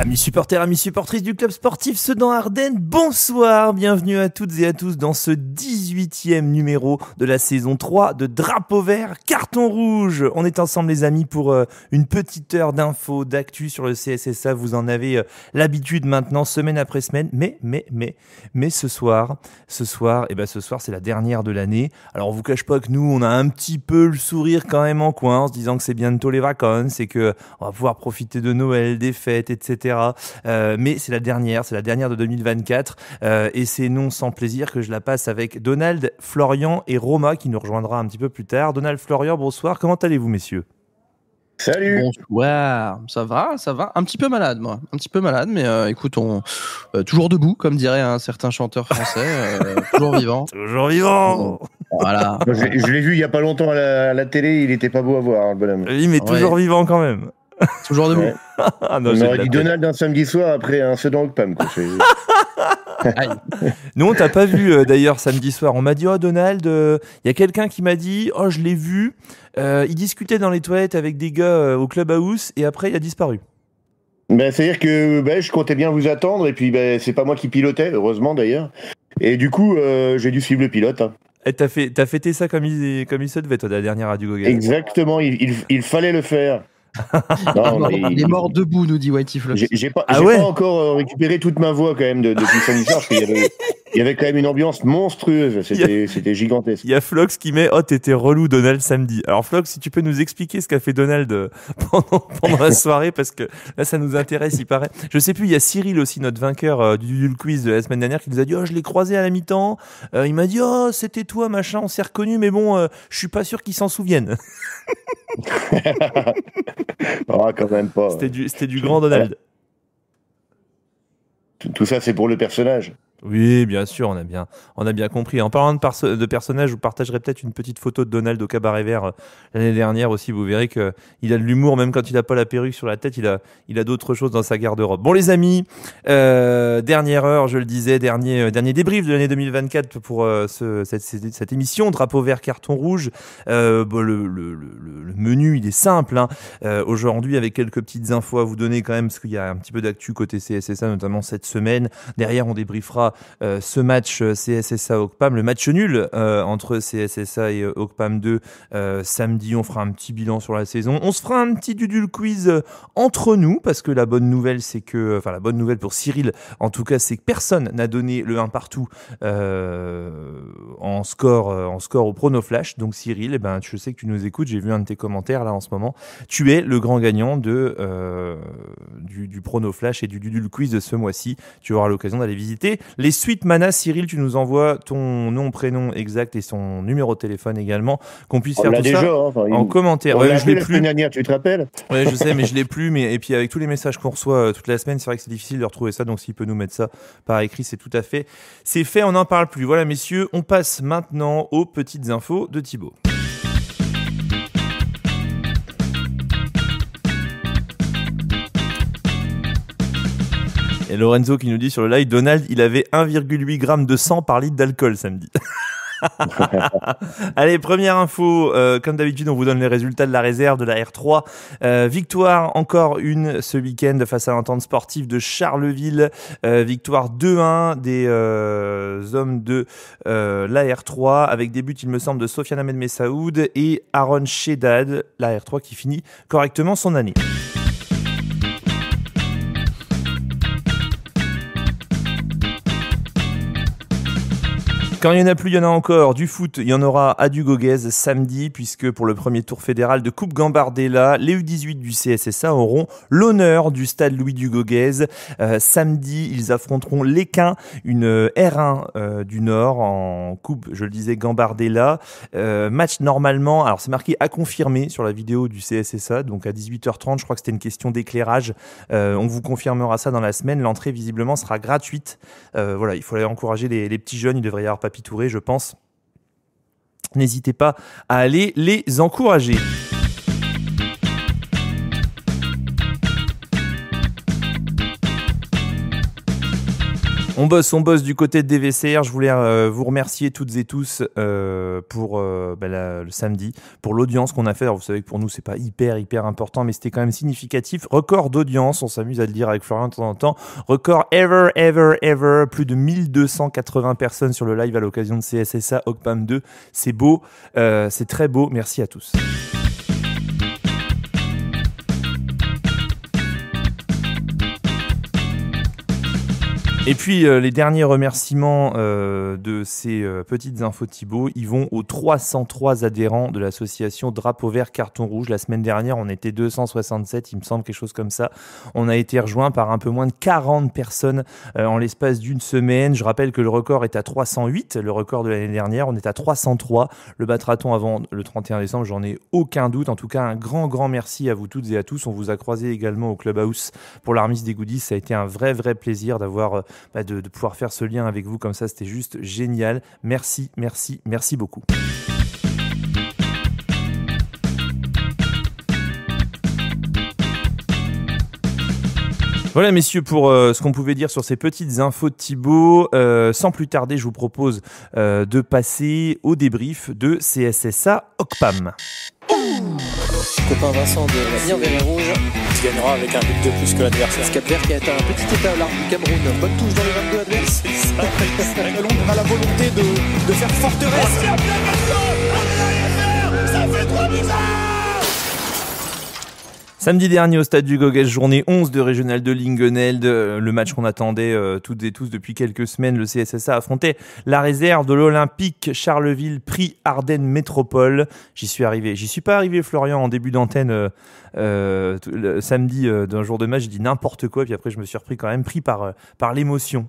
Amis supporters, amis supportrices du club sportif Sedan-Ardennes, bonsoir, bienvenue à toutes et à tous dans ce 18e numéro de la saison 3 de Drapeau Vert, Carton Rouge. On est ensemble les amis pour une petite heure d'infos, d'actu sur le CSSA, vous en avez l'habitude maintenant, semaine après semaine, mais ce soir c'est la dernière de l'année. Alors on vous cache pas que nous, on a un petit peu le sourire quand même en coin, en se disant que c'est bientôt les vacances et que on va pouvoir profiter de Noël, des fêtes, etc. Mais c'est la dernière de 2024 et c'est non sans plaisir que je la passe avec Donald, Florian et Roma qui nous rejoindra un petit peu plus tard. Donald, Florian, bonsoir, comment allez-vous messieurs ? Salut. Bonsoir, ça va, un petit peu malade mais écoute, on toujours debout comme dirait un certain chanteur français, toujours vivant. Voilà. Je l'ai vu il y a pas longtemps à la télé, il était pas beau à voir le bonhomme. Oui, mais toujours vivant quand même. Toujours debout. Ouais. Ah non, on aurait dit Donald un samedi soir après un Sedan Ocpam. Nous, on t'a pas vu d'ailleurs samedi soir. On m'a dit, oh Donald, y a quelqu'un qui m'a dit, oh je l'ai vu. Il discutait dans les toilettes avec des gars au clubhouse et après il a disparu. C'est-à-dire que je comptais bien vous attendre et puis c'est pas moi qui pilotais, heureusement d'ailleurs. Et du coup, j'ai dû suivre le pilote. Hein. Et t'as fêté ça comme il se devait, toi, de la dernière Radio Gogaz. Exactement, il fallait le faire. Non, il est mort debout, nous dit Whitey Flox. J'ai pas encore récupéré toute ma voix quand même depuis samedi soir, parce qu'il y avait quand même une ambiance monstrueuse, c'était gigantesque. Il y a Flox qui met « Oh, t'étais relou Donald samedi ». Alors Flox, si tu peux nous expliquer ce qu'a fait Donald pendant la soirée, parce que là ça nous intéresse, il paraît. Je sais plus, il y a Cyril aussi, notre vainqueur du quiz de la semaine dernière, qui nous a dit « Oh, je l'ai croisé à la mi-temps, il m'a dit « Oh, c'était toi, machin, on s'est reconnu, mais bon, je suis pas sûr qu'il s'en souvienne ». Oh, quand même pas. C'était du grand Donald. Tout ça, c'est pour le personnage. Oui, bien sûr, on a bien compris. En parlant de personnages, je vous partagerai peut-être une petite photo de Donald au Cabaret Vert l'année dernière aussi. Vous verrez qu'il a de l'humour, même quand il n'a pas la perruque sur la tête, il a d'autres choses dans sa garde-robe. Bon, les amis, dernière heure, je le disais, dernier débrief de l'année 2024 pour cette émission Drapeau Vert, Carton Rouge. Le menu, il est simple. Aujourd'hui, avec quelques petites infos à vous donner quand même, parce qu'il y a un petit peu d'actu côté CSSA, notamment cette semaine. Derrière, on débriefera ce match CSSA-Ocpam, le match nul entre CSSA et Ocpam 2 samedi. On fera un petit bilan sur la saison. On se fera un petit dudule quiz entre nous, parce que la bonne nouvelle pour Cyril, en tout cas, c'est que personne n'a donné le 1 partout en score au Prono Flash. Donc Cyril, je sais que tu nous écoutes, j'ai vu un de tes commentaires là en ce moment. Tu es le grand gagnant du Prono Flash et du dudule quiz de ce mois-ci. Tu auras l'occasion d'aller visiter les suites Mana. Cyril, tu nous envoies ton nom, prénom exact et son numéro de téléphone également, qu'on puisse faire tout ça en commentaire. Je l'ai plus. Dernière, tu te rappelles ? Ouais, je sais, mais je l'ai plus. Et puis avec tous les messages qu'on reçoit toute la semaine, c'est vrai que c'est difficile de retrouver ça. Donc s'il peut nous mettre ça par écrit, c'est fait. On n'en parle plus. Voilà, messieurs, on passe maintenant aux petites infos de Thibaut. Et Lorenzo qui nous dit sur le live, Donald, il avait 1,8 g de sang par litre d'alcool samedi. Allez, première info, comme d'habitude, on vous donne les résultats de la réserve de la R3. Victoire encore une ce week-end face à l'entente sportive de Charleville. Victoire 2-1 des hommes de la R3 avec des buts, il me semble, de Sofiane Ahmed Messaoud et Aaron Shedad. La R3 qui finit correctement son année. Quand il n'y en a plus, il y en a encore. Du foot, il y en aura à Dugauguez samedi, puisque pour le premier tour fédéral de Coupe Gambardella, les U18 du CSSA auront l'honneur du stade Louis Dugauguez. Samedi, ils affronteront l'Équin, une R1 du Nord en Coupe, je le disais, Gambardella. Match normalement, alors c'est marqué à confirmer sur la vidéo du CSSA, donc à 18h30, je crois que c'était une question d'éclairage. On vous confirmera ça dans la semaine. L'entrée, visiblement, sera gratuite. Voilà, il faut aller encourager les petits jeunes, il devrait y avoir Papy Touré, je pense. N'hésitez pas à aller les encourager. On bosse du côté de DVCR. Je voulais vous remercier toutes et tous pour le samedi, pour l'audience qu'on a fait. Alors, vous savez que pour nous, c'est pas hyper important, mais c'était quand même significatif. Record d'audience, on s'amuse à le dire avec Florian de temps en temps. Record ever. Plus de 1280 personnes sur le live à l'occasion de CSSA Ocpam 2. C'est beau, c'est très beau. Merci à tous. Et puis les derniers remerciements de ces petites infos Thibaut, ils vont aux 303 adhérents de l'association Drapeau Vert Carton Rouge. La semaine dernière, on était 267, il me semble, quelque chose comme ça. On a été rejoints par un peu moins de 40 personnes en l'espace d'une semaine. Je rappelle que le record est à 308, le record de l'année dernière. On est à 303. Le battra-t-on avant le 31 décembre, j'en ai aucun doute. En tout cas, un grand merci à vous toutes et à tous. On vous a croisés également au Clubhouse pour la remise des goodies. Ça a été un vrai plaisir d'avoir de pouvoir faire ce lien avec vous comme ça, c'était juste génial. Merci beaucoup. Voilà messieurs pour ce qu'on pouvait dire sur ces petites infos de Thibaut. Sans plus tarder, je vous propose de passer au débrief de CSSA Ocpam. Copain Vincent de la Bien Vert et Rouge qui gagnera avec un but de plus que l'adversaire. Cap Vert qui a un petit état là du Cameroun. Bonne touche dans les 22 adverses. Londres a la volonté de faire forteresse. Ça fait trop bizarre. Samedi dernier au stade du Gogues, journée 11 de Régional de Lingeneld, le match qu'on attendait toutes et tous depuis quelques semaines. Le CSSA affrontait la réserve de l'Olympique Charleville Prix Ardennes Métropole. J'y suis pas arrivé Florian en début d'antenne le samedi d'un jour de match, j'ai dit n'importe quoi puis après je me suis repris quand même pris par l'émotion.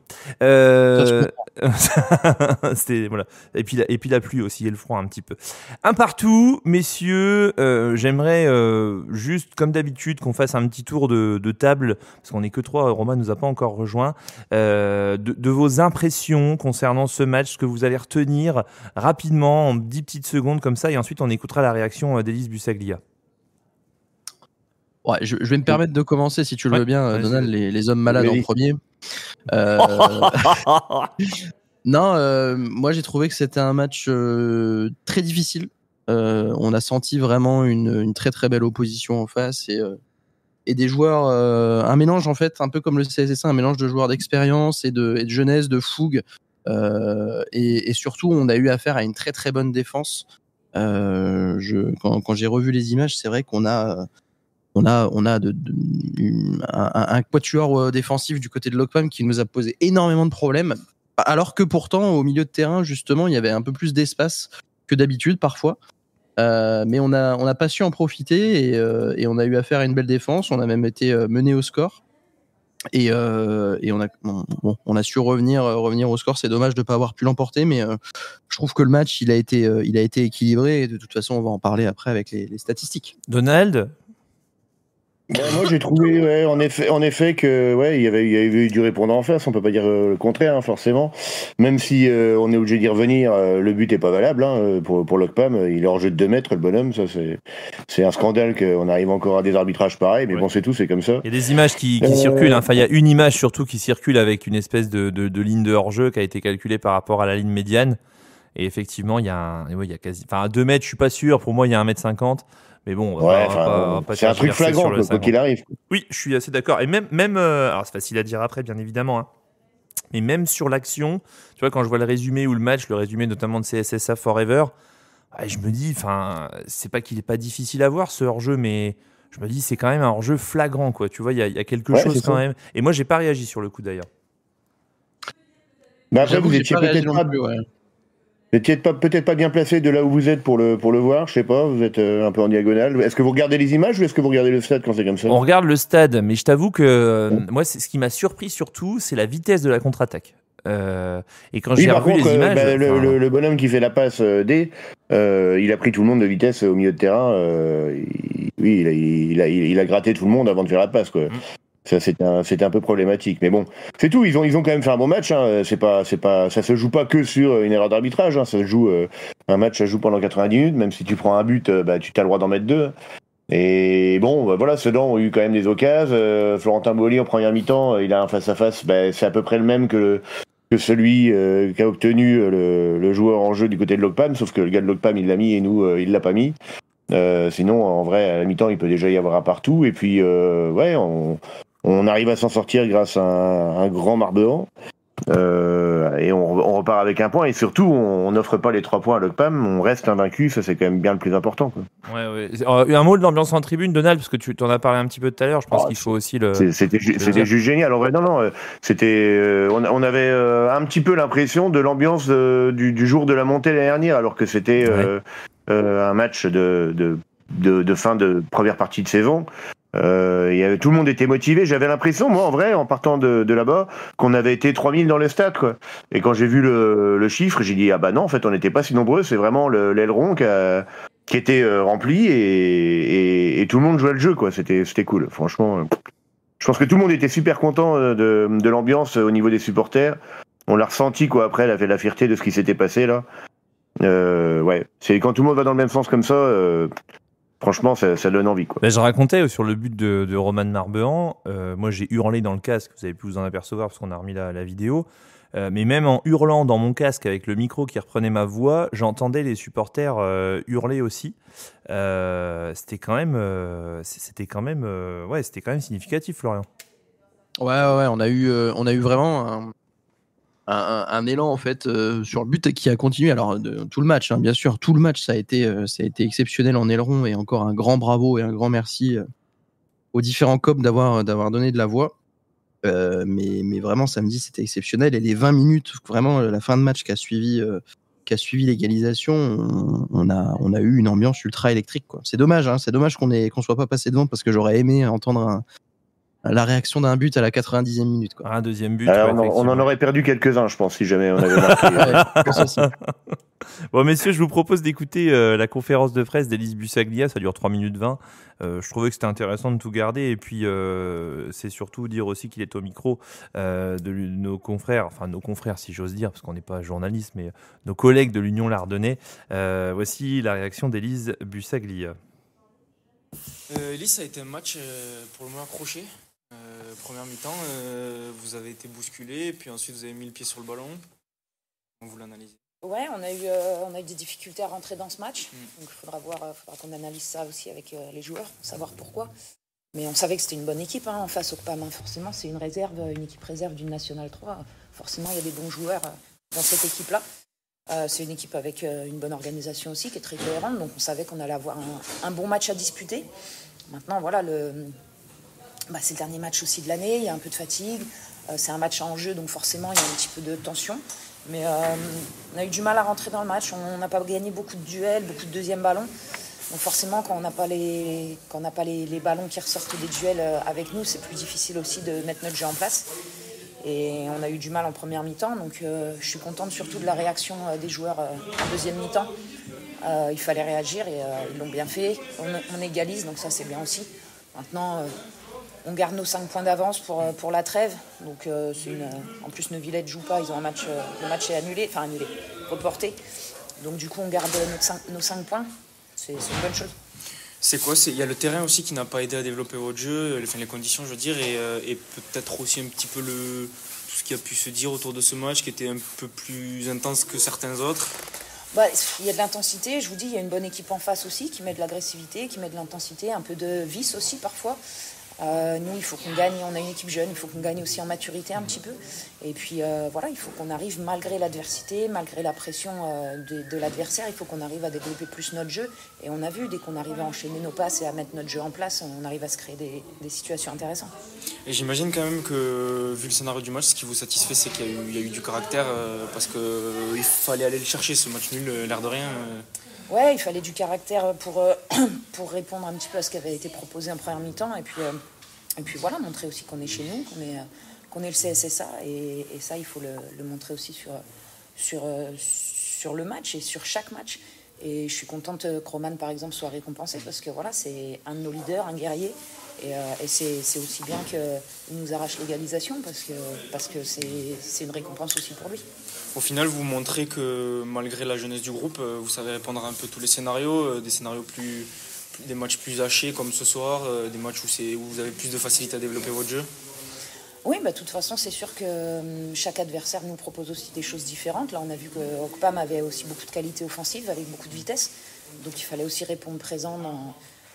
C'était voilà. Et puis la pluie aussi et le froid un petit peu. Un partout, messieurs, j'aimerais juste comme d'habitude qu'on fasse un petit tour de table parce qu'on n'est que 3, Romain nous a pas encore rejoint, de vos impressions concernant ce match, ce que vous allez retenir rapidement en 10 petites secondes comme ça et ensuite on écoutera la réaction d'Élise Bussaglia. Ouais, je vais me permettre de commencer si tu le veux bien, Donald, les hommes malades en premier. Non, moi j'ai trouvé que c'était un match très difficile. On a senti vraiment une très très belle opposition en face et des joueurs, un mélange en fait, un peu comme le CSSA, un mélange de joueurs d'expérience et de jeunesse, de fougue. Et surtout, on a eu affaire à une très très bonne défense. Quand j'ai revu les images, c'est vrai qu'on a un quatuor défensif du côté de l'Ocpam qui nous a posé énormément de problèmes, alors que pourtant au milieu de terrain justement il y avait un peu plus d'espace que d'habitude parfois, mais on a pas su en profiter et on a eu affaire à une belle défense. On a même été mené au score et on a su revenir au score. C'est dommage de pas avoir pu l'emporter, mais je trouve que le match il a été équilibré et de toute façon on va en parler après avec les statistiques. Donald. Moi j'ai trouvé en effet que il y avait eu du répondant en face, on peut pas dire le contraire forcément, même si on est obligé d'y revenir, le but est pas valable pour l'Ocpam, il est hors jeu de 2 mètres le bonhomme, ça c'est un scandale qu'on arrive encore à des arbitrages pareils, mais bon c'est tout, c'est comme ça. Il y a des images qui circulent, enfin il y a une image surtout qui circule avec une espèce de ligne de hors-jeu qui a été calculée par rapport à la ligne médiane et effectivement il y a quasi, enfin à 2 mètres je suis pas sûr, pour moi il y a 1m50. Mais bon, c'est un truc flagrant, quoi qu'il arrive. Oui, je suis assez d'accord. Et même alors c'est facile à dire après, bien évidemment. Mais même sur l'action, tu vois, quand je vois le résumé ou le match, le résumé notamment de CSSA Forever, je me dis, enfin, c'est pas qu'il est pas difficile à voir ce hors-jeu, mais je me dis c'est quand même un hors-jeu flagrant, quoi. Tu vois, il y a quelque chose quand même. Et moi, j'ai pas réagi sur le coup d'ailleurs. Mais après, vous étiez peut-être pas bien placé de là où vous êtes pour le voir, je sais pas, vous êtes un peu en diagonale. Est-ce que vous regardez les images ou est-ce que vous regardez le stade quand c'est comme ça ? On regarde le stade, mais je t'avoue que moi, ce qui m'a surpris surtout, c'est la vitesse de la contre-attaque. Et quand j'ai revu les images... le bonhomme qui fait la passe D, il a pris tout le monde de vitesse au milieu de terrain. Il a gratté tout le monde avant de faire la passe, quoi. Ça, c'était un peu problématique, mais bon, c'est tout. Ils ont quand même fait un bon match. Ça se joue pas que sur une erreur d'arbitrage. Ça se joue un match, ça se joue pendant 90 minutes. Même si tu prends un but, tu as le droit d'en mettre 2. Et bon, bah, voilà, Sedan ont eu quand même des occasions. Florentin Bolli en première mi-temps, il a un face-à-face, c'est à peu près le même que celui qu'a obtenu le joueur en jeu du côté de l'Ocpam, sauf que le gars de l'Ocpam il l'a mis et nous il l'a pas mis. Sinon, en vrai, à la mi-temps, il peut déjà y avoir un partout. Et puis, ouais, on arrive à s'en sortir grâce à un grand Marbehan. Et on repart avec un point. Et surtout, on n'offre pas les 3 points à l'Ocpam. On reste invaincu. Ça, c'est quand même bien le plus important, quoi. Ouais. Un mot de l'ambiance en tribune, Donald, parce que tu t'en as parlé un petit peu tout à l'heure. Je pense qu'il faut aussi le. C'était juste génial. En vrai, non. C'était. On avait un petit peu l'impression de l'ambiance du jour de la montée l'année dernière, alors que c'était un match de fin de première partie de saison. Tout le monde était motivé. J'avais l'impression, moi, en vrai, en partant de là-bas, qu'on avait été 3000 dans le stade, quoi. Et quand j'ai vu le chiffre, j'ai dit, ah bah non, en fait, on n'était pas si nombreux. C'est vraiment l'aileron qui était rempli et tout le monde jouait le jeu, quoi. C'était cool. Franchement, je pense que tout le monde était super content de l'ambiance au niveau des supporters. On l'a ressenti, quoi, après, la fierté de ce qui s'était passé, là. Ouais, c'est quand tout le monde va dans le même sens comme ça, franchement, ça donne envie, quoi. Je racontais sur le but de Roman Marbehan. Moi, j'ai hurlé dans le casque. Vous avez pu vous en apercevoir parce qu'on a remis la vidéo. Mais même en hurlant dans mon casque avec le micro qui reprenait ma voix, j'entendais les supporters hurler aussi. C'était quand même significatif, Florian. Ouais, on a eu vraiment un élan en fait sur le but qui a continué. Alors tout le match, hein, bien sûr, tout le match ça a été exceptionnel en aileron, et encore un grand bravo et un grand merci aux différents COP d'avoir donné de la voix. Mais vraiment samedi c'était exceptionnel, et les 20 minutes, vraiment la fin de match qui a suivi l'égalisation, on a eu une ambiance ultra électrique, quoi. C'est dommage, hein, qu'on soit pas passé devant, parce que j'aurais aimé entendre la réaction d'un but à la 90e minute, quoi. Un deuxième but. Alors, on en aurait perdu quelques-uns, je pense, si jamais on avait marqué. Bon, messieurs, je vous propose d'écouter la conférence de presse d'Élise Bussaglia. Ça dure 3 minutes 20. Je trouvais que c'était intéressant de tout garder. Et puis, c'est surtout dire aussi qu'il est au micro de nos confrères, si j'ose dire, parce qu'on n'est pas journaliste, mais nos collègues de l'Union Lardonnais. Voici la réaction d'Élise Bussaglia. Élise, ça a été un match pour le moins accroché. Première mi-temps, vous avez été bousculé, puis ensuite vous avez mis le pied sur le ballon. On vous l'analyse. Ouais, on a eu des difficultés à rentrer dans ce match. Donc il faudra qu'on analyse ça aussi avec les joueurs, savoir pourquoi. Mais on savait que c'était une bonne équipe, hein, en face au PAM. Forcément, c'est une équipe réserve d'une Nationale 3. Forcément, il y a des bons joueurs dans cette équipe-là. C'est une équipe avec une bonne organisation aussi, qui est très cohérente. Donc on savait qu'on allait avoir un bon match à disputer. Maintenant, voilà, c'est le dernier match aussi de l'année. Il y a un peu de fatigue. C'est un match en jeu, donc forcément, il y a un petit peu de tension. Mais on a eu du mal à rentrer dans le match. On n'a pas gagné beaucoup de duels, beaucoup de deuxième ballons. Donc forcément, quand on n'a pas les ballons qui ressortent des duels avec nous, c'est plus difficile aussi de mettre notre jeu en place. Et on a eu du mal en première mi-temps. Donc je suis contente surtout de la réaction des joueurs en deuxième mi-temps. Il fallait réagir et ils l'ont bien fait. On égalise, donc ça c'est bien aussi. Maintenant, on garde nos 5 points d'avance pour la trêve. Donc en plus, Neuvillette ne joue pas. Ils ont le match est annulé, reporté. Donc du coup, on garde nos 5 points. C'est une bonne chose. C'est quoi ? Il y a le terrain aussi qui n'a pas aidé à développer votre jeu, les conditions, je veux dire, et peut-être aussi un petit peu tout ce qui a pu se dire autour de ce match qui était un peu plus intense que certains autres. Il y a de l'intensité, je vous dis, il y a une bonne équipe en face aussi qui met de l'agressivité, qui met de l'intensité, un peu de vice aussi parfois. Nous, il faut qu'on gagne, on a une équipe jeune, il faut qu'on gagne aussi en maturité un petit peu. Et puis il faut qu'on arrive, malgré l'adversité, malgré la pression de l'adversaire, il faut qu'on arrive à développer plus notre jeu. Et on a vu, dès qu'on arrive à enchaîner nos passes et à mettre notre jeu en place, on arrive à se créer des situations intéressantes. Et j'imagine quand même que, vu le scénario du match, ce qui vous satisfait, c'est qu'il y a eu du caractère, parce qu'il fallait aller le chercher, ce match nul, l'air de rien. Ouais, il fallait du caractère pour répondre un petit peu à ce qui avait été proposé en première mi-temps. Et puis voilà, montrer aussi qu'on est chez nous, qu'on est le CSSA. Et ça, il faut le montrer aussi sur le match et sur chaque match. Et je suis contente que Roman, par exemple, soit récompensé, parce que voilà, c'est un de nos leaders, un guerrier. Et c'est aussi bien qu'il nous arrache l'égalisation, parce que c'est une récompense aussi pour lui. Au final, vous montrez que malgré la jeunesse du groupe, vous savez répondre à un peu tous les scénarios, des scénarios plus des matchs plus hachés comme ce soir, des matchs où vous avez plus de facilité à développer votre jeu? Oui, de toute façon, c'est sûr que chaque adversaire nous propose aussi des choses différentes. Là, on a vu que Okpam avait aussi beaucoup de qualité offensive, avec beaucoup de vitesse. Donc, il fallait aussi répondre présent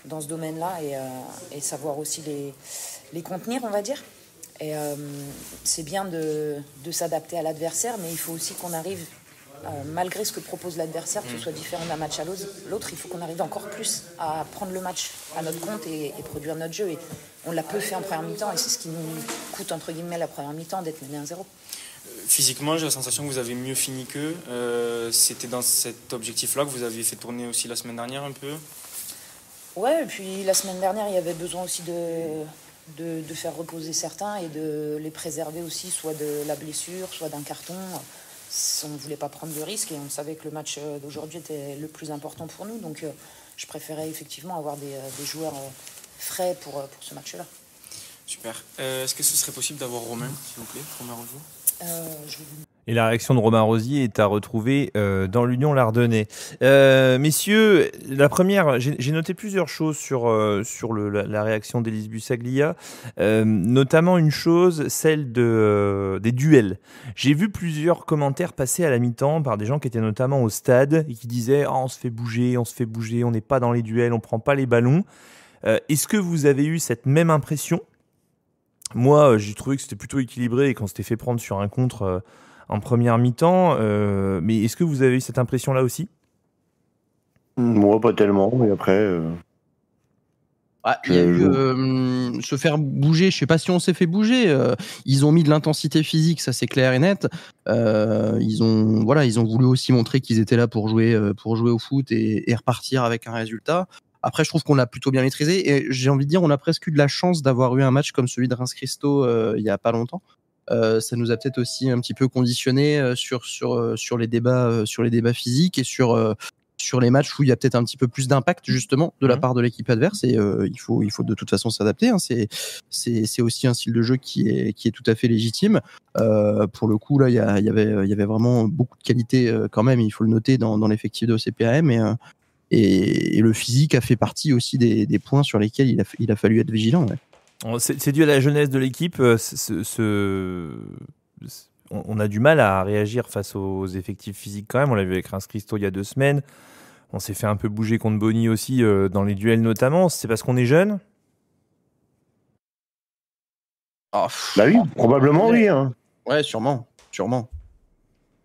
dans ce domaine-là et savoir aussi les contenir, on va dire. Et c'est bien de s'adapter à l'adversaire, mais il faut aussi qu'on arrive, malgré ce que propose l'adversaire, que ce soit différent d'un match à l'autre, il faut qu'on arrive encore plus à prendre le match à notre compte et produire notre jeu. Et on l'a peu fait en première mi-temps, et c'est ce qui nous coûte, entre guillemets, la première mi-temps, d'être mené 1-0. Physiquement, j'ai la sensation que vous avez mieux fini qu'eux. C'était dans cet objectif-là que vous aviez fait tourner aussi la semaine dernière un peu? Ouais, et puis la semaine dernière, il y avait besoin aussi de faire reposer certains et de les préserver aussi, soit de la blessure, soit d'un carton. On ne voulait pas prendre de risques et on savait que le match d'aujourd'hui était le plus important pour nous. Donc je préférais effectivement avoir des joueurs frais pour ce match-là. Super. Est-ce que ce serait possible d'avoir Romain, s'il vous plaît, Romain Rosier? Et la réaction de Romain Rosier est à retrouver dans l'Union Lardonnais. Messieurs, la première, j'ai noté plusieurs choses sur la réaction d'Élise Bussaglia, notamment une chose, celle des duels. J'ai vu plusieurs commentaires passer à la mi-temps par des gens qui étaient notamment au stade et qui disaient on se fait bouger, on n'est pas dans les duels, on prend pas les ballons. Est-ce que vous avez eu cette même impression ? Moi, j'ai trouvé que c'était plutôt équilibré et qu'on s'était fait prendre sur un contre en première mi-temps. Mais est-ce que vous avez eu cette impression-là aussi ? Moi, pas tellement. Mais après, il y a eu se faire bouger. Je sais pas si on s'est fait bouger. Ils ont mis de l'intensité physique, ça c'est clair et net. Ils ont voulu aussi montrer qu'ils étaient là pour jouer au foot et repartir avec un résultat. Après, je trouve qu'on l'a plutôt bien maîtrisé et j'ai envie de dire, on a presque eu de la chance d'avoir eu un match comme celui de Reims-Christo il y a pas longtemps. Ça nous a peut-être aussi un petit peu conditionné sur les débats physiques et sur les matchs où il y a peut-être un petit peu plus d'impact justement de la part de l'équipe adverse et il faut de toute façon s'adapter. Hein. C'est aussi un style de jeu qui est tout à fait légitime. Pour le coup là, il y avait vraiment beaucoup de qualité quand même. Il faut le noter dans l'effectif de OCPAM et le physique a fait partie aussi des points sur lesquels il a fallu être vigilant. Ouais. C'est dû à la jeunesse de l'équipe. On a du mal à réagir face aux effectifs physiques quand même. On l'a vu avec Reims-Christo il y a 2 semaines. On s'est fait un peu bouger contre Bonny aussi dans les duels notamment. C'est parce qu'on est jeune ? Bah oui, probablement oui. Hein. Ouais, sûrement.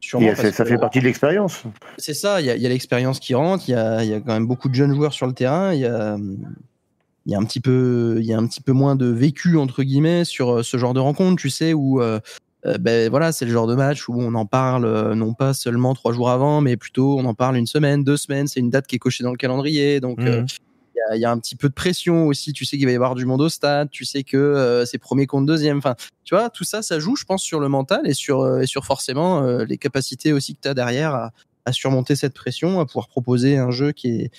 Ça fait partie de l'expérience. C'est ça, il y a l'expérience qui rentre, il y a quand même beaucoup de jeunes joueurs sur le terrain, il y a un petit peu moins de vécu entre guillemets sur ce genre de rencontre, tu sais, où c'est le genre de match où on en parle non pas seulement 3 jours avant, mais plutôt on en parle 1 semaine, 2 semaines, c'est une date qui est cochée dans le calendrier, donc il y a un petit peu de pression aussi, tu sais qu'il va y avoir du monde au stade, tu sais que c'est premier contre deuxième, enfin tu vois, tout ça joue je pense sur le mental et sur forcément les capacités aussi que tu as derrière à surmonter cette pression, à pouvoir proposer un jeu qui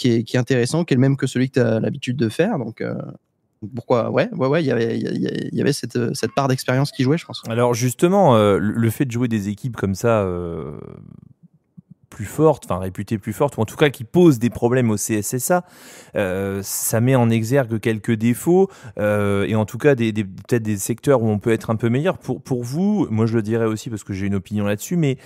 est intéressant, qui est le même que celui que tu as l'habitude de faire, donc pourquoi il y avait cette part d'expérience qui jouait, je pense. Alors justement, le fait de jouer des équipes comme ça plus fortes, enfin réputées plus fortes, ou en tout cas qui posent des problèmes au CSSA, ça met en exergue quelques défauts et en tout cas peut-être des secteurs où on peut être un peu meilleur. Pour vous, moi je le dirais aussi parce que j'ai une opinion là-dessus, mais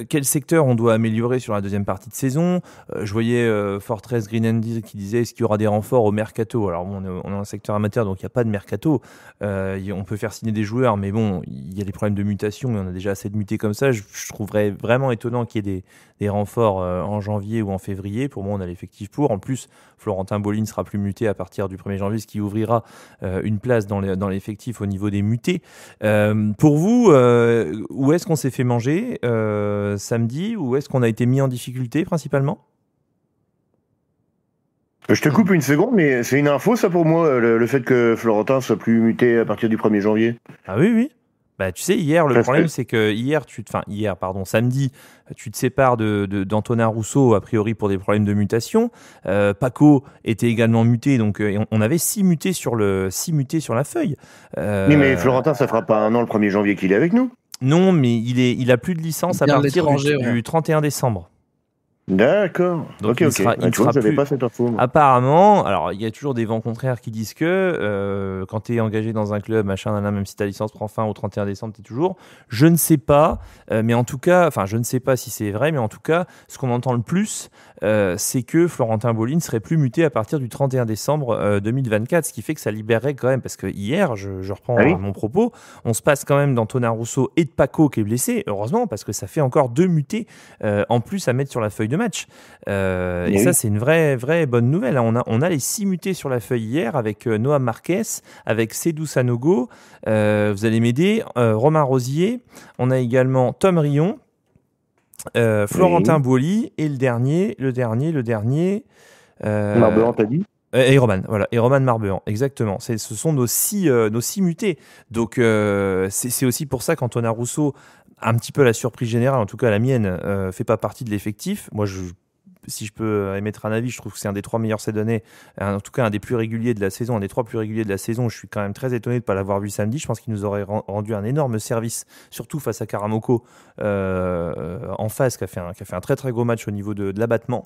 quel secteur on doit améliorer sur la deuxième partie de saison? Je voyais Fortress Green Andy qui disait est-ce qu'il y aura des renforts au mercato? Alors bon, on est un secteur amateur donc il n'y a pas de mercato, on peut faire signer des joueurs mais bon il y a des problèmes de mutation et on a déjà assez de mutés comme ça. Je trouverais vraiment étonnant qu'il y ait des renforts en janvier ou en février. Pour moi on a l'effectif pour. En plus Florentin Bolin sera plus muté à partir du 1er janvier, ce qui ouvrira une place dans l'effectif au niveau des mutés. Pour vous, où est-ce qu'on s'est fait manger samedi, ou est-ce qu'on a été mis en difficulté principalement? Je te coupe une seconde, mais c'est une info ça pour moi, le fait que Florentin soit plus muté à partir du 1er janvier. Ah oui. Bah, tu sais, hier, le problème, c'est que samedi, tu te sépares d'Antonin Rousseau, a priori pour des problèmes de mutation. Paco était également muté, donc on avait 6 mutés sur la feuille. Oui, mais Florentin, ça fera pas 1 an le 1er janvier qu'il est avec nous. Non, mais il a plus de licence à partir du 31 décembre. D'accord. Donc Ok, il ok. sera, il Tu vois, sera je n'avais plus. pas cette info. moi. Apparemment, alors il y a toujours des vents contraires qui disent que quand tu es engagé dans un club, machin, même si ta licence prend fin au 31 décembre, tu es toujours. Je ne sais pas, mais en tout cas, enfin, je ne sais pas si c'est vrai, mais en tout cas, ce qu'on entend le plus, c'est que Florentin Bolli ne serait plus muté à partir du 31 décembre 2024, ce qui fait que ça libérerait quand même, parce que hier, je reprends Ah oui mon propos, on se passe quand même d'Antonin Rousseau et de Paco qui est blessé, heureusement, parce que ça fait encore 2 mutés en plus à mettre sur la feuille de match. Et Oui. ça, c'est une vraie bonne nouvelle. On a les 6 mutés sur la feuille hier avec Noam Marquez, avec Seydou Sanogo, vous allez m'aider, Romain Rosier. On a également Tom Rion, Florentin Bolli et le dernier. Marbehan, t'as dit Et Roman, voilà, et Roman Marbehan, exactement. Ce sont nos six mutés. Donc c'est aussi pour ça qu'Antonin Rousseau, un petit peu la surprise générale, en tout cas la mienne, fait pas partie de l'effectif. Moi, si je peux émettre un avis, je trouve que c'est un des 3 meilleurs cette année, en tout cas un des plus réguliers de la saison, un des 3 plus réguliers de la saison. Je suis quand même très étonné de ne pas l'avoir vu samedi. Je pense qu'il nous aurait rendu un énorme service, surtout face à Karamoko en face, qui a fait un très très gros match au niveau de l'abattement.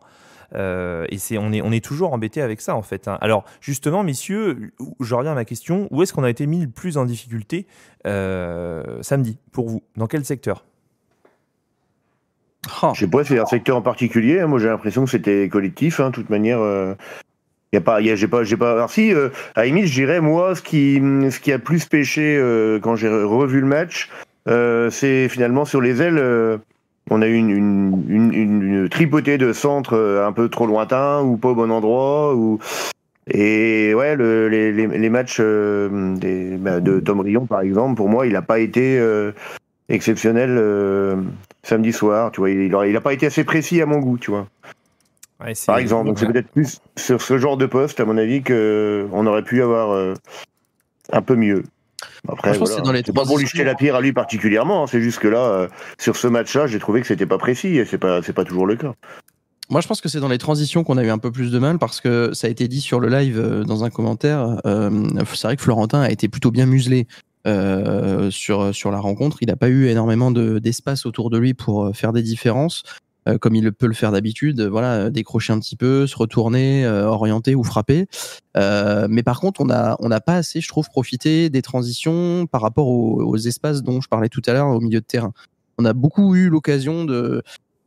Et on est toujours embêté avec ça en fait. Alors justement, messieurs, je reviens à ma question. Où est-ce qu'on a été mis le plus en difficulté samedi pour vous? Dans quel secteur? Je sais pas, c'est un secteur en particulier. Moi, j'ai l'impression que c'était collectif. De toute manière, j'ai pas. Alors si, à la limite, je dirais moi, ce qui a plus pêché quand j'ai revu le match, c'est finalement sur les ailes. On a eu une tripotée de centres un peu trop lointains ou pas au bon endroit. Et ouais, les matchs de Tom Rion, par exemple, pour moi, il n'a pas été exceptionnel samedi soir. Tu vois, il a pas été assez précis à mon goût, tu vois. Ouais, Par exemple, donc c'est peut-être plus sur ce genre de poste, à mon avis, qu'on aurait pu avoir un peu mieux. Après, Moi, je pense que c'est dans les c'est pas pour lui jeter la pierre à lui particulièrement. C'est juste que là, sur ce match-là, j'ai trouvé que c'était pas précis et c'est pas toujours le cas. Moi, je pense que c'est dans les transitions qu'on a eu un peu plus de mal parce que ça a été dit sur le live dans un commentaire. C'est vrai que Florentin a été plutôt bien muselé sur la rencontre. Il n'a pas eu énormément d'espace autour de lui pour faire des différences, comme il peut le faire d'habitude. Voilà, décrocher un petit peu, se retourner, orienter ou frapper. Mais par contre, on n'a pas assez, je trouve, profité des transitions par rapport aux espaces dont je parlais tout à l'heure au milieu de terrain. On a beaucoup eu l'occasion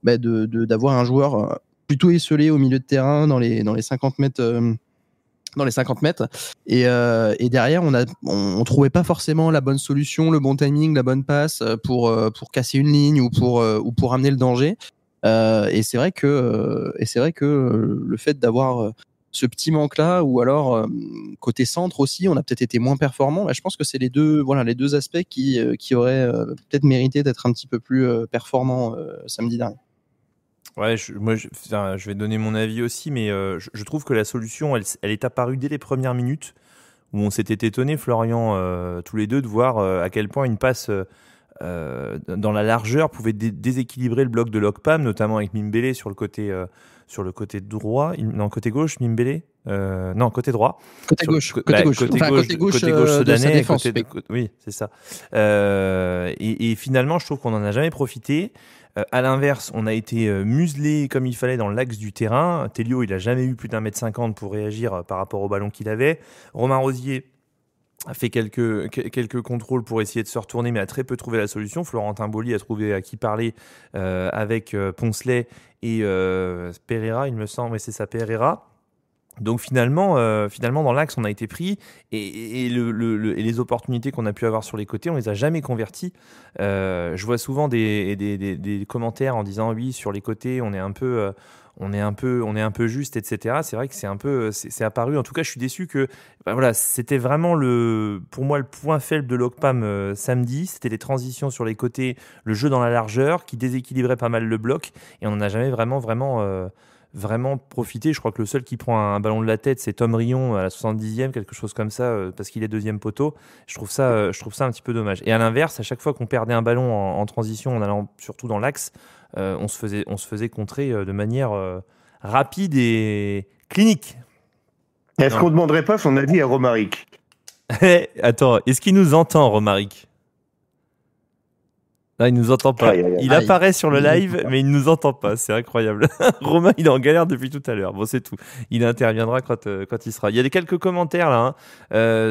d'avoir un joueur plutôt esselé au milieu de terrain dans les 50 mètres. Dans les 50 mètres et derrière on trouvait pas forcément la bonne solution, le bon timing, la bonne passe pour casser une ligne ou pour amener le danger. Et c'est vrai que le fait d'avoir ce petit manque là ou alors côté centre aussi, on a peut-être été moins performant. Je pense que c'est les deux aspects qui auraient peut-être mérité d'être un petit peu plus performants samedi dernier. Ouais, je vais donner mon avis aussi, mais je trouve que la solution, elle est apparue dès les premières minutes, où on s'était étonné, Florian, tous les deux, de voir à quel point une passe dans la largeur pouvait déséquilibrer le bloc de Lokpam, notamment avec Mimbele sur le côté droit, non, côté gauche, Mimbele non, côté droit. Côté gauche de sa défense. Oui, c'est ça. Et finalement, je trouve qu'on n'en a jamais profité. À l'inverse, on a été muselé comme il fallait dans l'axe du terrain. Telio, il a jamais eu plus d'1m50 pour réagir par rapport au ballon qu'il avait. Romain Rosier a fait quelques contrôles pour essayer de se retourner, mais a très peu trouvé la solution. Florentin Bolli a trouvé à qui parler avec Poncelet et Pereira, il me semble, mais c'est ça, Pereira. Donc finalement, dans l'axe, on a été pris et les opportunités qu'on a pu avoir sur les côtés, on les a jamais converties. Je vois souvent des commentaires en disant oui, sur les côtés, on est un peu juste, etc. C'est vrai que c'est apparu. En tout cas, je suis déçu que voilà, c'était vraiment pour moi le point faible de Lokpam samedi. C'était les transitions sur les côtés, le jeu dans la largeur qui déséquilibrait pas mal le bloc et on n'en a jamais vraiment profité. Je crois que le seul qui prend un ballon de la tête, c'est Tom Rion à la 70e, quelque chose comme ça, parce qu'il est deuxième poteau. Je trouve ça un petit peu dommage. Et à l'inverse, à chaque fois qu'on perdait un ballon en transition, en allant surtout dans l'axe, on se faisait contrer de manière rapide et clinique. Est-ce qu'on ne demanderait pas son avis à Romaric? Attends, est-ce qu'il nous entend, Romaric? Là, il nous entend pas. Aïe, aïe, aïe. Il apparaît sur le live, mais il nous entend pas. C'est incroyable. Romain, il est en galère depuis tout à l'heure. Bon, c'est tout. Il interviendra quand il sera. Il y a quelques commentaires là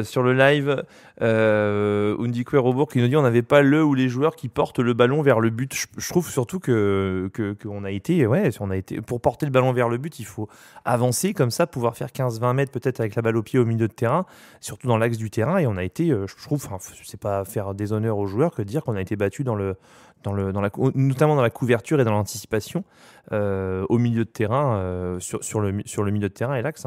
sur le live. Undikwe Robourg qui nous dit on n'avait pas le ou les joueurs qui portent le ballon vers le but. Je trouve surtout qu'on a été, pour porter le ballon vers le but, il faut avancer comme ça, pouvoir faire 15-20 mètres peut-être avec la balle au pied au milieu de terrain, surtout dans l'axe du terrain. Et on a été, je trouve, c'est pas faire des honneurs aux joueurs que de dire qu'on a été battu notamment dans la couverture et dans l'anticipation au milieu de terrain, sur le milieu de terrain et l'axe.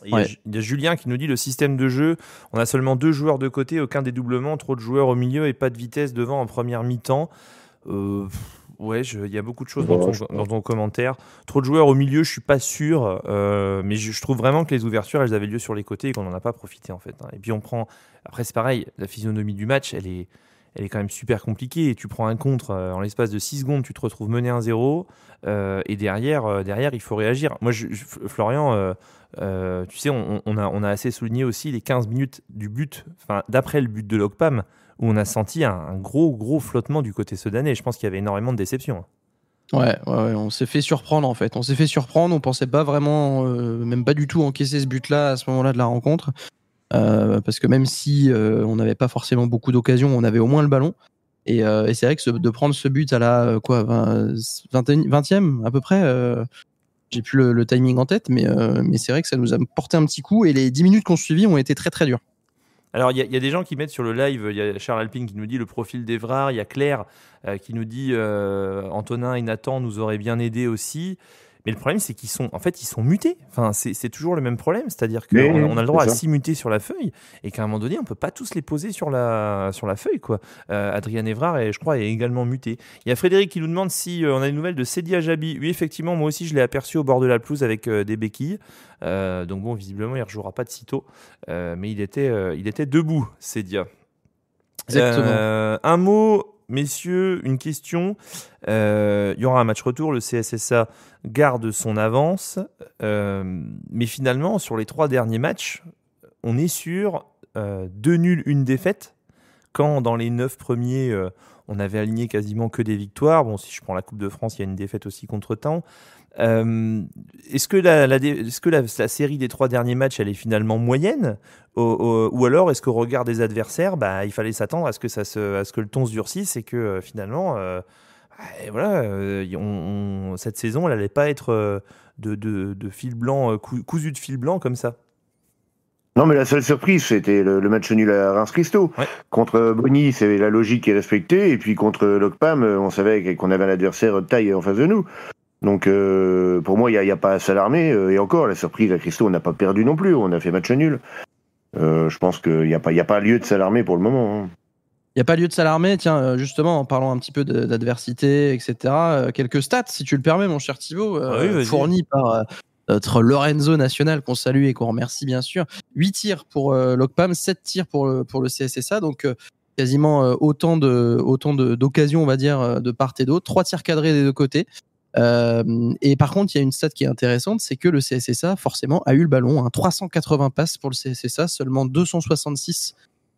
Il y a Julien qui nous dit le système de jeu, on a seulement 2 joueurs de côté, aucun dédoublement, trop de joueurs au milieu et pas de vitesse devant en première mi-temps. Il y a beaucoup de choses dans ton commentaire. Trop de joueurs au milieu, je suis pas sûr, mais je trouve vraiment que les ouvertures, elles avaient lieu sur les côtés et qu'on n'en a pas profité en fait. Et puis après c'est pareil, la physionomie du match, elle est quand même super compliquée. Et tu prends un contre en l'espace de 6 secondes, tu te retrouves mené 1-0 et derrière, il faut réagir. Moi, Florian, tu sais, on a assez souligné aussi les 15 minutes du but, d'après le but de l'Okpam, où on a senti un gros flottement du côté sudanais. Je pense qu'il y avait énormément de déception. Ouais, on s'est fait surprendre en fait. On pensait pas vraiment, même pas du tout encaisser ce but-là à ce moment-là de la rencontre. Parce que même si on n'avait pas forcément beaucoup d'occasions, on avait au moins le ballon. Et c'est vrai que de prendre ce but à la 20e à peu près, j'ai plus le timing en tête, mais c'est vrai que ça nous a porté un petit coup. Et les 10 minutes qu'on suivit ont été très très dures. Alors, il y a des gens qui mettent sur le live, il y a Charles Alpine qui nous dit le profil d'Evrard, il y a Claire qui nous dit Antonin et Nathan nous auraient bien aidés aussi. Mais le problème, c'est qu'ils sont mutés. C'est toujours le même problème, c'est-à-dire qu'on a le droit à 6 mutés sur la feuille et qu'à un moment donné, on ne peut pas tous les poser sur la feuille, quoi. Adrien Evrard, je crois, est également muté. Il y a Frédéric qui nous demande si on a des nouvelles de Sedi Ajabi. Oui, effectivement, moi aussi, je l'ai aperçu au bord de la pelouse avec des béquilles. Donc bon, visiblement, il ne rejouera pas de sitôt. Mais il était debout, Sedia. Exactement. Un mot... Messieurs, une question. Il y aura un match retour. Le CSSA garde son avance. Mais finalement, sur les 3 derniers matchs, on est sur 2 nuls, 1 défaite. Quand dans les 9 premiers, on avait aligné quasiment que des victoires. Bon, si je prends la Coupe de France, il y a une défaite aussi contre Caen. Est-ce que la série des 3 derniers matchs, elle est finalement moyenne ou alors est-ce qu'au regard des adversaires, il fallait s'attendre à ce que le ton se durcisse et que finalement, cette saison, elle n'allait pas être de fil blanc, cousu de fil blanc comme ça? Non, mais la seule surprise, c'était le match nul à Reims-Christo. Ouais. Contre Bonny, c'est la logique qui est respectée, et puis contre l'Okpam, on savait qu'on avait un adversaire de taille en face de nous. Donc, pour moi, il n'y a pas à s'alarmer. Et encore, la surprise à Christo, on n'a pas perdu non plus. On a fait match nul. Je pense qu'il n'y a pas lieu de s'alarmer pour le moment. Hein. Il n'y a pas lieu de s'alarmer. Tiens, justement, en parlant un petit peu d'adversité, etc., quelques stats, si tu le permets, mon cher Thibaut, fournis par notre Lorenzo National, qu'on salue et qu'on remercie, bien sûr. 8 tirs pour l'Okpam, 7 tirs pour le CSSA. Donc, quasiment autant d'occasions, on va dire, de part et d'autre. 3 tirs cadrés des 2 côtés. Et par contre, il y a une stat qui est intéressante, c'est que le CSSA forcément a eu le ballon, 380 passes pour le CSSA, seulement 266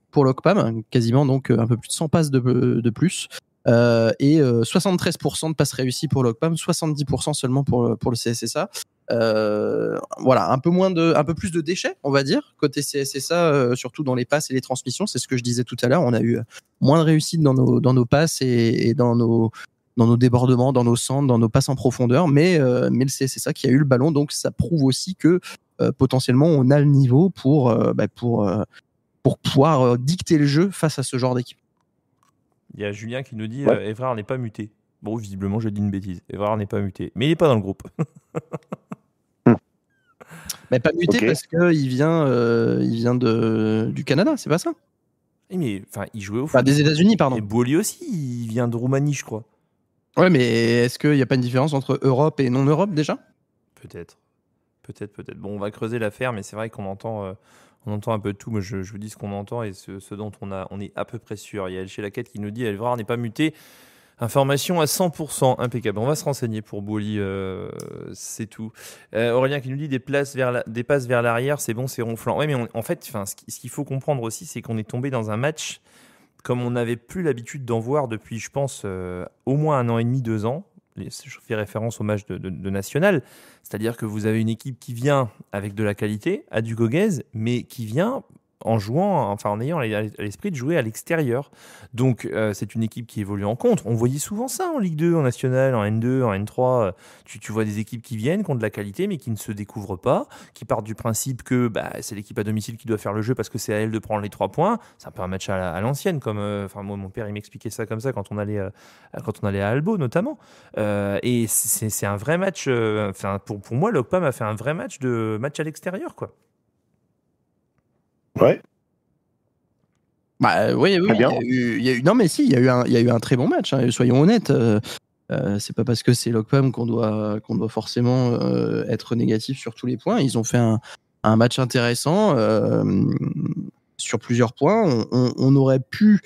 pour l'Okpam, quasiment donc un peu plus de 100 passes de plus, et 73% de passes réussies pour l'Okpam, 70% seulement pour le CSSA. Voilà, un peu plus de déchets, on va dire, côté CSSA, surtout dans les passes et les transmissions. C'est ce que je disais tout à l'heure. On a eu moins de réussite dans nos passes et dans nos débordements, dans nos centres, dans nos passes en profondeur, mais c'est ça qui a eu le ballon, donc ça prouve aussi que potentiellement on a le niveau pour pouvoir dicter le jeu face à ce genre d'équipe. Il y a Julien qui nous dit Evrard n'est pas muté. Bon, visiblement, je dis une bêtise. Evrard n'est pas muté, mais il n'est pas dans le groupe. Mais pas muté parce qu'il vient du Canada, c'est pas ça? Mais il jouait au foot. Des États-Unis, pardon. Et Boly aussi, il vient de Roumanie, je crois. Ouais, mais est-ce qu'il n'y a pas une différence entre Europe et non-Europe déjà? Peut-être. Bon, on va creuser l'affaire, mais c'est vrai qu'on entend un peu de tout. Moi, je vous dis ce qu'on entend et ce dont on est à peu près sûr. Il y a chez Laquette qui nous dit Evrard n'est pas muté. Information à 100%, impeccable. On va se renseigner pour Boly, c'est tout. Aurélien qui nous dit des passes vers l'arrière, c'est bon, c'est ronflant. Ouais, mais en fait, ce qu'il faut comprendre aussi, c'est qu'on est tombé dans un match comme on n'avait plus l'habitude d'en voir depuis, je pense, au moins 1 an et demi, 2 ans. Je fais référence au match de National, c'est-à-dire que vous avez une équipe qui vient avec de la qualité, à du Goguez, mais qui vient en jouant, enfin en ayant à l'esprit de jouer à l'extérieur. Donc c'est une équipe qui évolue en contre. On voyait souvent ça en Ligue 2, en National, en N2, en N3. Tu vois des équipes qui viennent, qui ont de la qualité, mais qui ne se découvrent pas, qui partent du principe que c'est l'équipe à domicile qui doit faire le jeu parce que c'est à elle de prendre les 3 points. C'est un peu un match à l'ancienne, comme moi, mon père il m'expliquait ça comme ça quand on allait à Albo notamment. Et c'est un vrai match. Pour moi, l'Ocpam a fait un vrai match à l'extérieur, quoi. Ouais. Oui, Très bien. il y a eu un très bon match, hein, soyons honnêtes. C'est pas parce que c'est l'Ocpam qu'on doit forcément être négatif sur tous les points. Ils ont fait un match intéressant sur plusieurs points. On aurait pu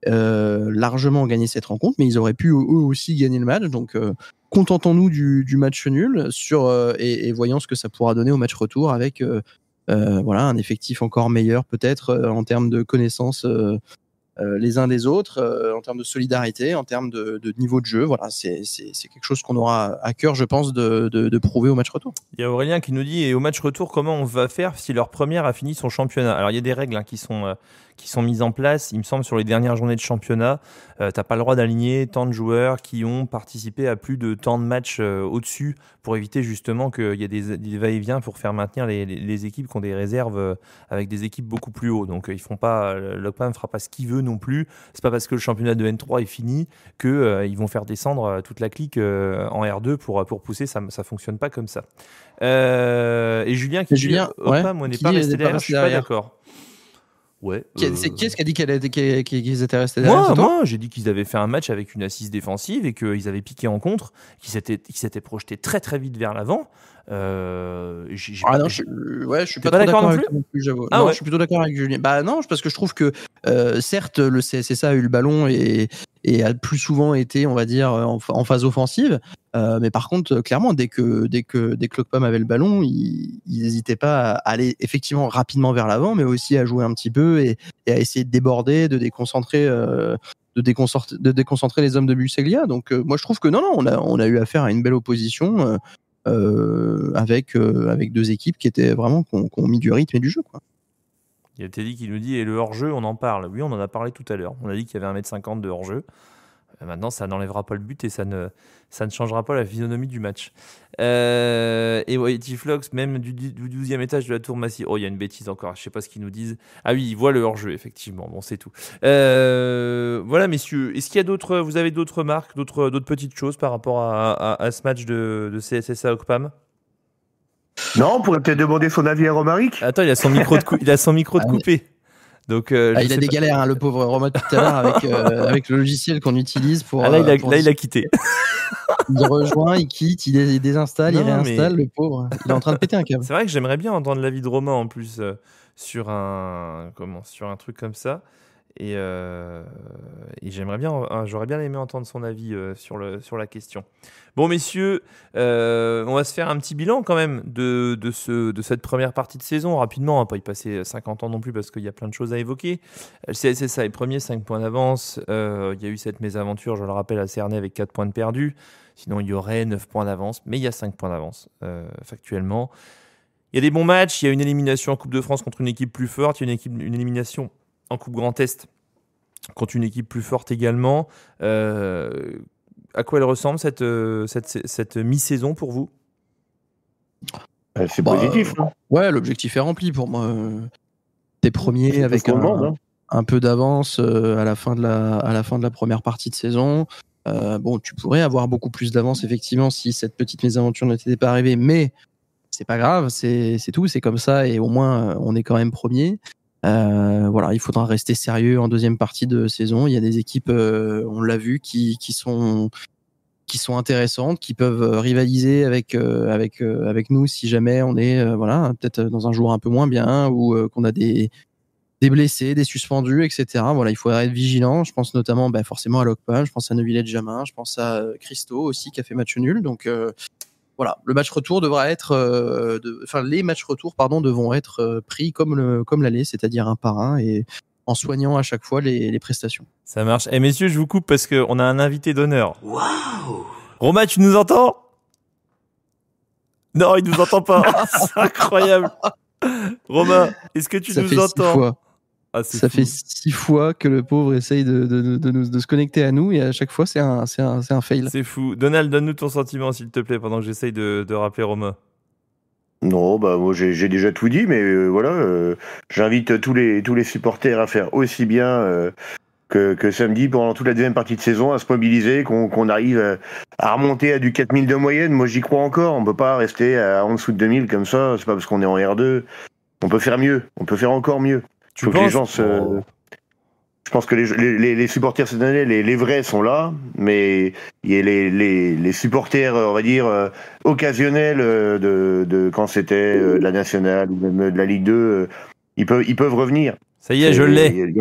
largement gagner cette rencontre, mais ils auraient pu eux aussi gagner le match. Donc contentons-nous du match nul et voyons ce que ça pourra donner au match retour avec un effectif encore meilleur peut-être en termes de connaissances les uns des autres, en termes de solidarité, en termes de niveau de jeu. Voilà, c'est quelque chose qu'on aura à cœur, je pense, de prouver au match retour. Il y a Aurélien qui nous dit, et au match retour, comment on va faire si leur première a fini son championnat ? Alors il y a des règles qui sont mises en place, il me semble, sur les dernières journées de championnat. T'as pas le droit d'aligner tant de joueurs qui ont participé à plus de tant de matchs au-dessus, pour éviter justement qu'il y ait des va-et-vient pour faire maintenir les équipes qui ont des réserves avec des équipes beaucoup plus haut. Donc ils font pas, l'Ocpam ne fera pas ce qu'il veut non plus. C'est pas parce que le championnat de N3 est fini que ils vont faire descendre toute la clique en R2 pour pousser. Ça fonctionne pas comme ça. Et Julien qui dit Ocpam, on n'est pas resté derrière. Je suis pas d'accord. Ouais. Qui est-ce qui a dit qu'ils étaient restés derrière ? Moi, j'ai dit qu'ils avaient fait un match avec une assise défensive et qu'ils avaient piqué en contre, qu'ils s'étaient projetés très très vite vers l'avant. Je suis pas trop d'accord avec toi non plus, j'avoue. Ouais. Je suis plutôt d'accord avec Julien. Non, parce que je trouve que certes le CSSA a eu le ballon et a plus souvent été, on va dire, en phase offensive. Mais par contre, clairement, dès que l'Ocpam avait le ballon, ils n'hésitaient pas à aller effectivement rapidement vers l'avant, mais aussi à jouer un petit peu et à essayer de déborder, de déconcentrer les hommes de Buseglia. Donc moi, je trouve que non, on a eu affaire à une belle opposition avec 2 équipes qui étaient vraiment qui ont mis du rythme et du jeu, quoi. Il y a Teddy qui nous dit, et le hors-jeu, on en parle. Oui, on en a parlé tout à l'heure. On a dit qu'il y avait 1m50 de hors-jeu. Maintenant, ça n'enlèvera pas le but et ça ne changera pas la physionomie du match. Et ouais, Tiflox, même du 12e étage de la tour massive. Oh, il y a une bêtise encore, je ne sais pas ce qu'ils nous disent. Ah oui, ils voient le hors-jeu, effectivement. Bon, c'est tout. Voilà, messieurs. Est-ce qu'il y a vous avez d'autres remarques, d'autres petites choses par rapport à ce match de CSSA Ocpam ? Non, on pourrait peut-être demander son avis à Romaric. Attends, il a son micro de coupé. Donc, il a des galères, hein, le pauvre Romain, tout à l'heure, avec le logiciel qu'on utilise pour. Là, il a quitté. Il rejoint, il quitte, il désinstalle, il réinstalle, le pauvre. Il est en train de péter un câble. C'est vrai que j'aimerais bien entendre l'avis de Romain en plus sur un truc comme ça. Et j'aurais bien aimé entendre son avis sur la question. Bon, messieurs, on va se faire un petit bilan quand même de cette première partie de saison. Rapidement, on va pas y passer 50 ans non plus parce qu'il y a plein de choses à évoquer. Le CSSA est premier, 5 points d'avance. Il y a eu cette mésaventure, je le rappelle, à Cernay avec 4 points de perdus. Sinon, il y aurait 9 points d'avance. Mais il y a 5 points d'avance, factuellement. Il y a des bons matchs. Il y a une élimination en Coupe de France contre une équipe plus forte. Il y a une élimination en Coupe Grand Est contre une équipe plus forte également. À quoi elle ressemble cette mi-saison pour vous ? C'est positif. Ouais, l'objectif est rempli pour moi. T'es premier avec un peu d'avance à la fin de la première partie de saison. Tu pourrais avoir beaucoup plus d'avance effectivement si cette petite mésaventure n'était pas arrivée, mais c'est pas grave, c'est tout, c'est comme ça et au moins on est quand même premier. Il faudra rester sérieux en deuxième partie de saison. Il y a des équipes, on l'a vu, qui sont intéressantes, qui peuvent rivaliser avec nous si jamais on est peut-être dans un jour un peu moins bien ou qu'on a des blessés, des suspendus, etc. Voilà, il faudra être vigilant. Je pense notamment forcément à L'Ocpam, je pense à Neuvillette-Jamin, je pense à Christo aussi qui a fait match nul. Donc voilà, le match retour devra être, les matchs retour devront être pris comme l'aller, c'est-à-dire un par un. Et en soignant à chaque fois les prestations. Ça marche. Eh messieurs, je vous coupe parce qu'on a un invité d'honneur. Waouh! Romain, tu nous entends? Non, il nous entend pas. C'est incroyable. Romain, est-ce que tu Ça nous fait entends? 6 fois. Ah, Ça fait 6 fois que le pauvre essaye de se connecter à nous et à chaque fois c'est un fail. C'est fou. Donald, donne-nous ton sentiment s'il te plaît pendant que j'essaye de rappeler Romain. Non, bah moi j'ai déjà tout dit, mais voilà, j'invite tous les supporters à faire aussi bien que samedi pendant toute la deuxième partie de saison, à se mobiliser, qu'on arrive à remonter à du 4000 de moyenne. Moi j'y crois encore, on peut pas rester en dessous de 2000 comme ça, c'est pas parce qu'on est en R2. On peut faire mieux, on peut faire encore mieux. Tu Faut que penses les gens se... Je pense que les supporters cette année, les vrais sont là, mais il y a les supporters, on va dire, occasionnels de quand c'était de la nationale ou même de la Ligue 2, ils peuvent revenir. Ça y est, je l'ai.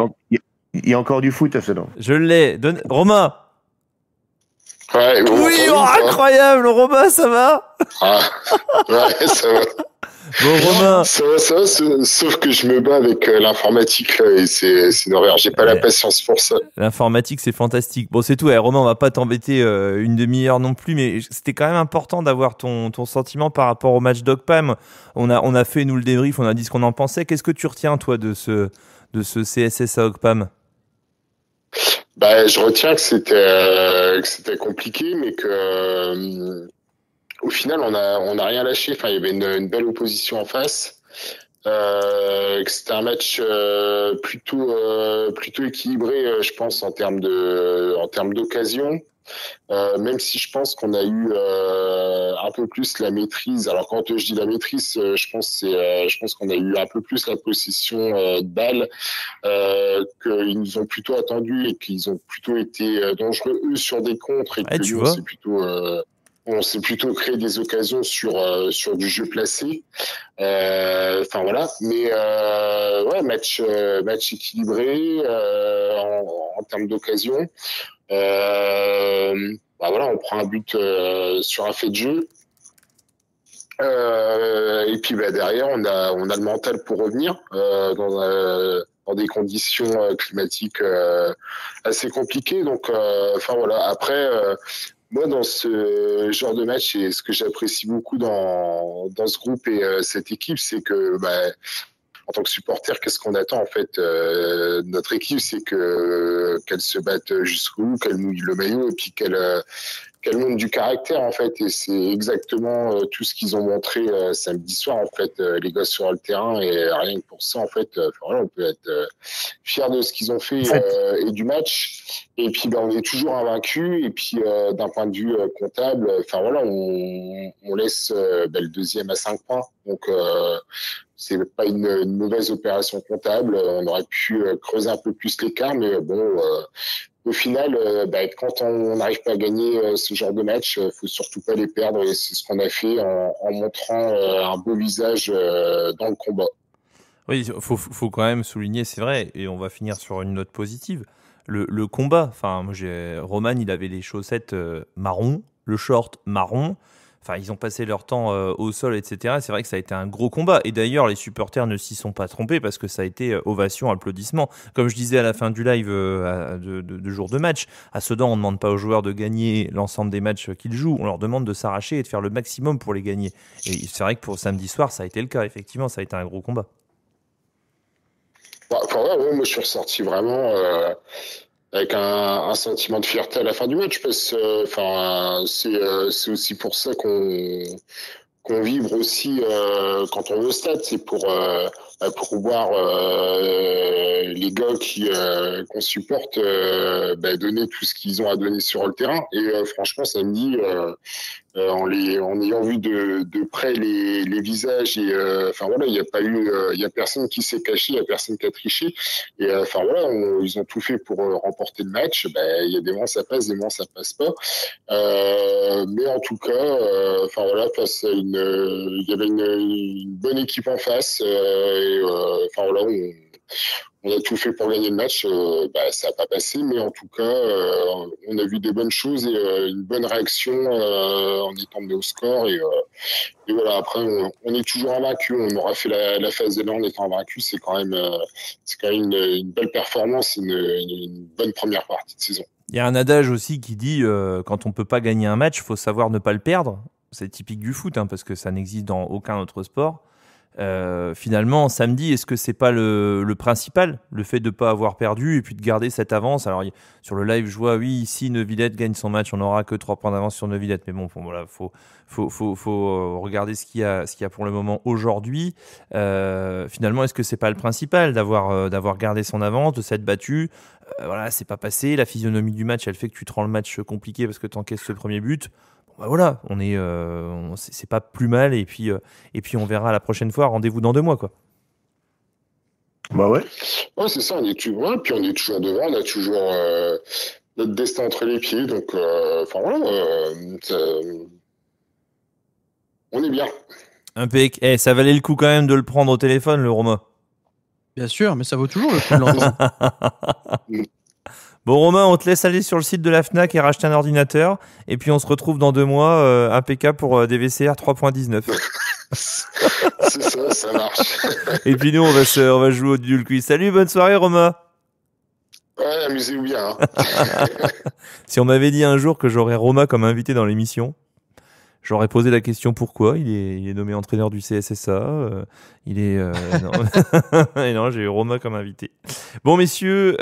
Il y a encore du foot à ce temps. Je l'ai. Romain. Ouais, oui, incroyable, Romain, ça va? Ah, ouais, ça va. Bon, Romain. Ça va, sauf que je me bats avec l'informatique, là, et c'est une horreur. J'ai pas la patience pour ça. L'informatique, c'est fantastique. Bon, c'est tout. Romain, on va pas t'embêter une demi-heure non plus, mais c'était quand même important d'avoir ton sentiment par rapport au match d'Okpam. On a fait, nous, le débrief, on a dit ce qu'on en pensait. Qu'est-ce que tu retiens, toi, de ce CSS à Okpam? Bah, je retiens que c'était compliqué, mais que au final on a rien lâché. Enfin, il y avait une belle opposition en face. Que c'était un match plutôt équilibré, je pense, en termes d'occasion. Même si je pense qu'on a eu un peu plus la maîtrise. Alors quand je dis la maîtrise, je pense qu'on a eu un peu plus la possession de balles, qu'ils nous ont plutôt attendu et qu'ils ont plutôt été dangereux eux sur des contres et que nous on s'est plutôt créé des occasions sur du jeu placé. Enfin voilà, mais ouais, match équilibré en termes d'occasion. Bah voilà, on prend un but sur un fait de jeu. Et puis bah, derrière, on a le mental pour revenir dans des conditions climatiques assez compliquées. Donc, enfin voilà. Après, moi, dans ce genre de match, et ce que j'apprécie beaucoup dans ce groupe et cette équipe, c'est que bah, en tant que supporter, qu'est-ce qu'on attend en fait notre équipe, c'est qu'elle se batte jusqu'au bout, qu'elle mouille le maillot et puis qu'elle montre du caractère en fait. Et c'est exactement tout ce qu'ils ont montré samedi soir en fait, les gars sur le terrain. Et rien que pour ça en fait, voilà, on peut être fier de ce qu'ils ont fait et du match. Et puis on est toujours invaincu. Et puis d'un point de vue comptable, enfin voilà, on laisse le deuxième à 5 points. Donc c'est pas une mauvaise opération comptable. On aurait pu creuser un peu plus l'écart, mais bon, au final, quand on n'arrive pas à gagner ce genre de match, faut surtout pas les perdre. Et c'est ce qu'on a fait en montrant un beau visage dans le combat. Oui, faut quand même souligner, c'est vrai, et on va finir sur une note positive. Le combat, enfin, moi, Roman, il avait les chaussettes marron, le short marron. Enfin, ils ont passé leur temps au sol, etc. C'est vrai que ça a été un gros combat. Et d'ailleurs, les supporters ne s'y sont pas trompés parce que ça a été ovation, applaudissements. Comme je disais à la fin du live de jour de match, à Sedan, on ne demande pas aux joueurs de gagner l'ensemble des matchs qu'ils jouent. On leur demande de s'arracher et de faire le maximum pour les gagner. Et c'est vrai que pour samedi soir, ça a été le cas. Effectivement, ça a été un gros combat. Enfin, ouais, moi, je suis ressorti vraiment avec un sentiment de fierté à la fin du match parce que c'est aussi pour ça qu'on vibre aussi quand on va au stade, c'est pour voir les gars qu'on supporte donner tout ce qu'ils ont à donner sur le terrain. Et franchement, samedi, en ayant vu de près les visages et enfin voilà, il y a personne qui s'est caché, il y a personne qui a triché. Et enfin voilà, ils ont tout fait pour remporter le match. Il y a des moments ça passe, des moments ça passe pas. Mais en tout cas, enfin voilà, face à il y avait une bonne équipe en face. Enfin voilà, on a tout fait pour gagner le match. Ça n'a pas passé, mais en tout cas, on a vu des bonnes choses et une bonne réaction en étant mené au score. Et voilà, après, on est toujours invaincu. On aura fait la phase de là en étant invaincu. C'est quand même une belle performance, une bonne première partie de saison. Il y a un adage aussi qui dit quand on peut pas gagner un match, faut savoir ne pas le perdre. C'est typique du foot, parce que ça n'existe dans aucun autre sport. Finalement, samedi, est-ce que c'est pas le principal, le fait de pas avoir perdu et puis de garder cette avance? Alors sur le live, je vois, oui, si Neuvillette gagne son match, on n'aura que 3 points d'avance sur Neuvillette. Mais bon, voilà, faut regarder ce qu'il y a pour le moment aujourd'hui. Finalement, est-ce que c'est pas le principal d'avoir gardé son avance, de s'être battu? Voilà, c'est pas passé. La physionomie du match, elle fait que tu te rends le match compliqué parce que tu encaisses ce premier but. Voilà, c'est pas plus mal et puis on verra la prochaine fois. Rendez-vous dans 2 mois, quoi. Bah ouais. Ouais, c'est ça. On est toujours, puis on est toujours devant. On a toujours notre destin entre les pieds. Donc, voilà, on est bien. Impec. Ça valait le coup quand même de le prendre au téléphone, le Romain. Bien sûr, mais ça vaut toujours le coup de l'entendre. Bon, Romain, on te laisse aller sur le site de la Fnac et racheter un ordinateur. Et puis, on se retrouve dans 2 mois, impeccable pour des VCR 3.19. C'est ça, ça marche. Et puis, nous, on va jouer au Duel Quiz. Salut, bonne soirée, Romain. Ouais, amusez-vous bien. Si on m'avait dit un jour que j'aurais Romain comme invité dans l'émission, j'aurais posé la question pourquoi. Il est nommé entraîneur du CSSA. Non, j'ai eu Romain comme invité. Bon, messieurs,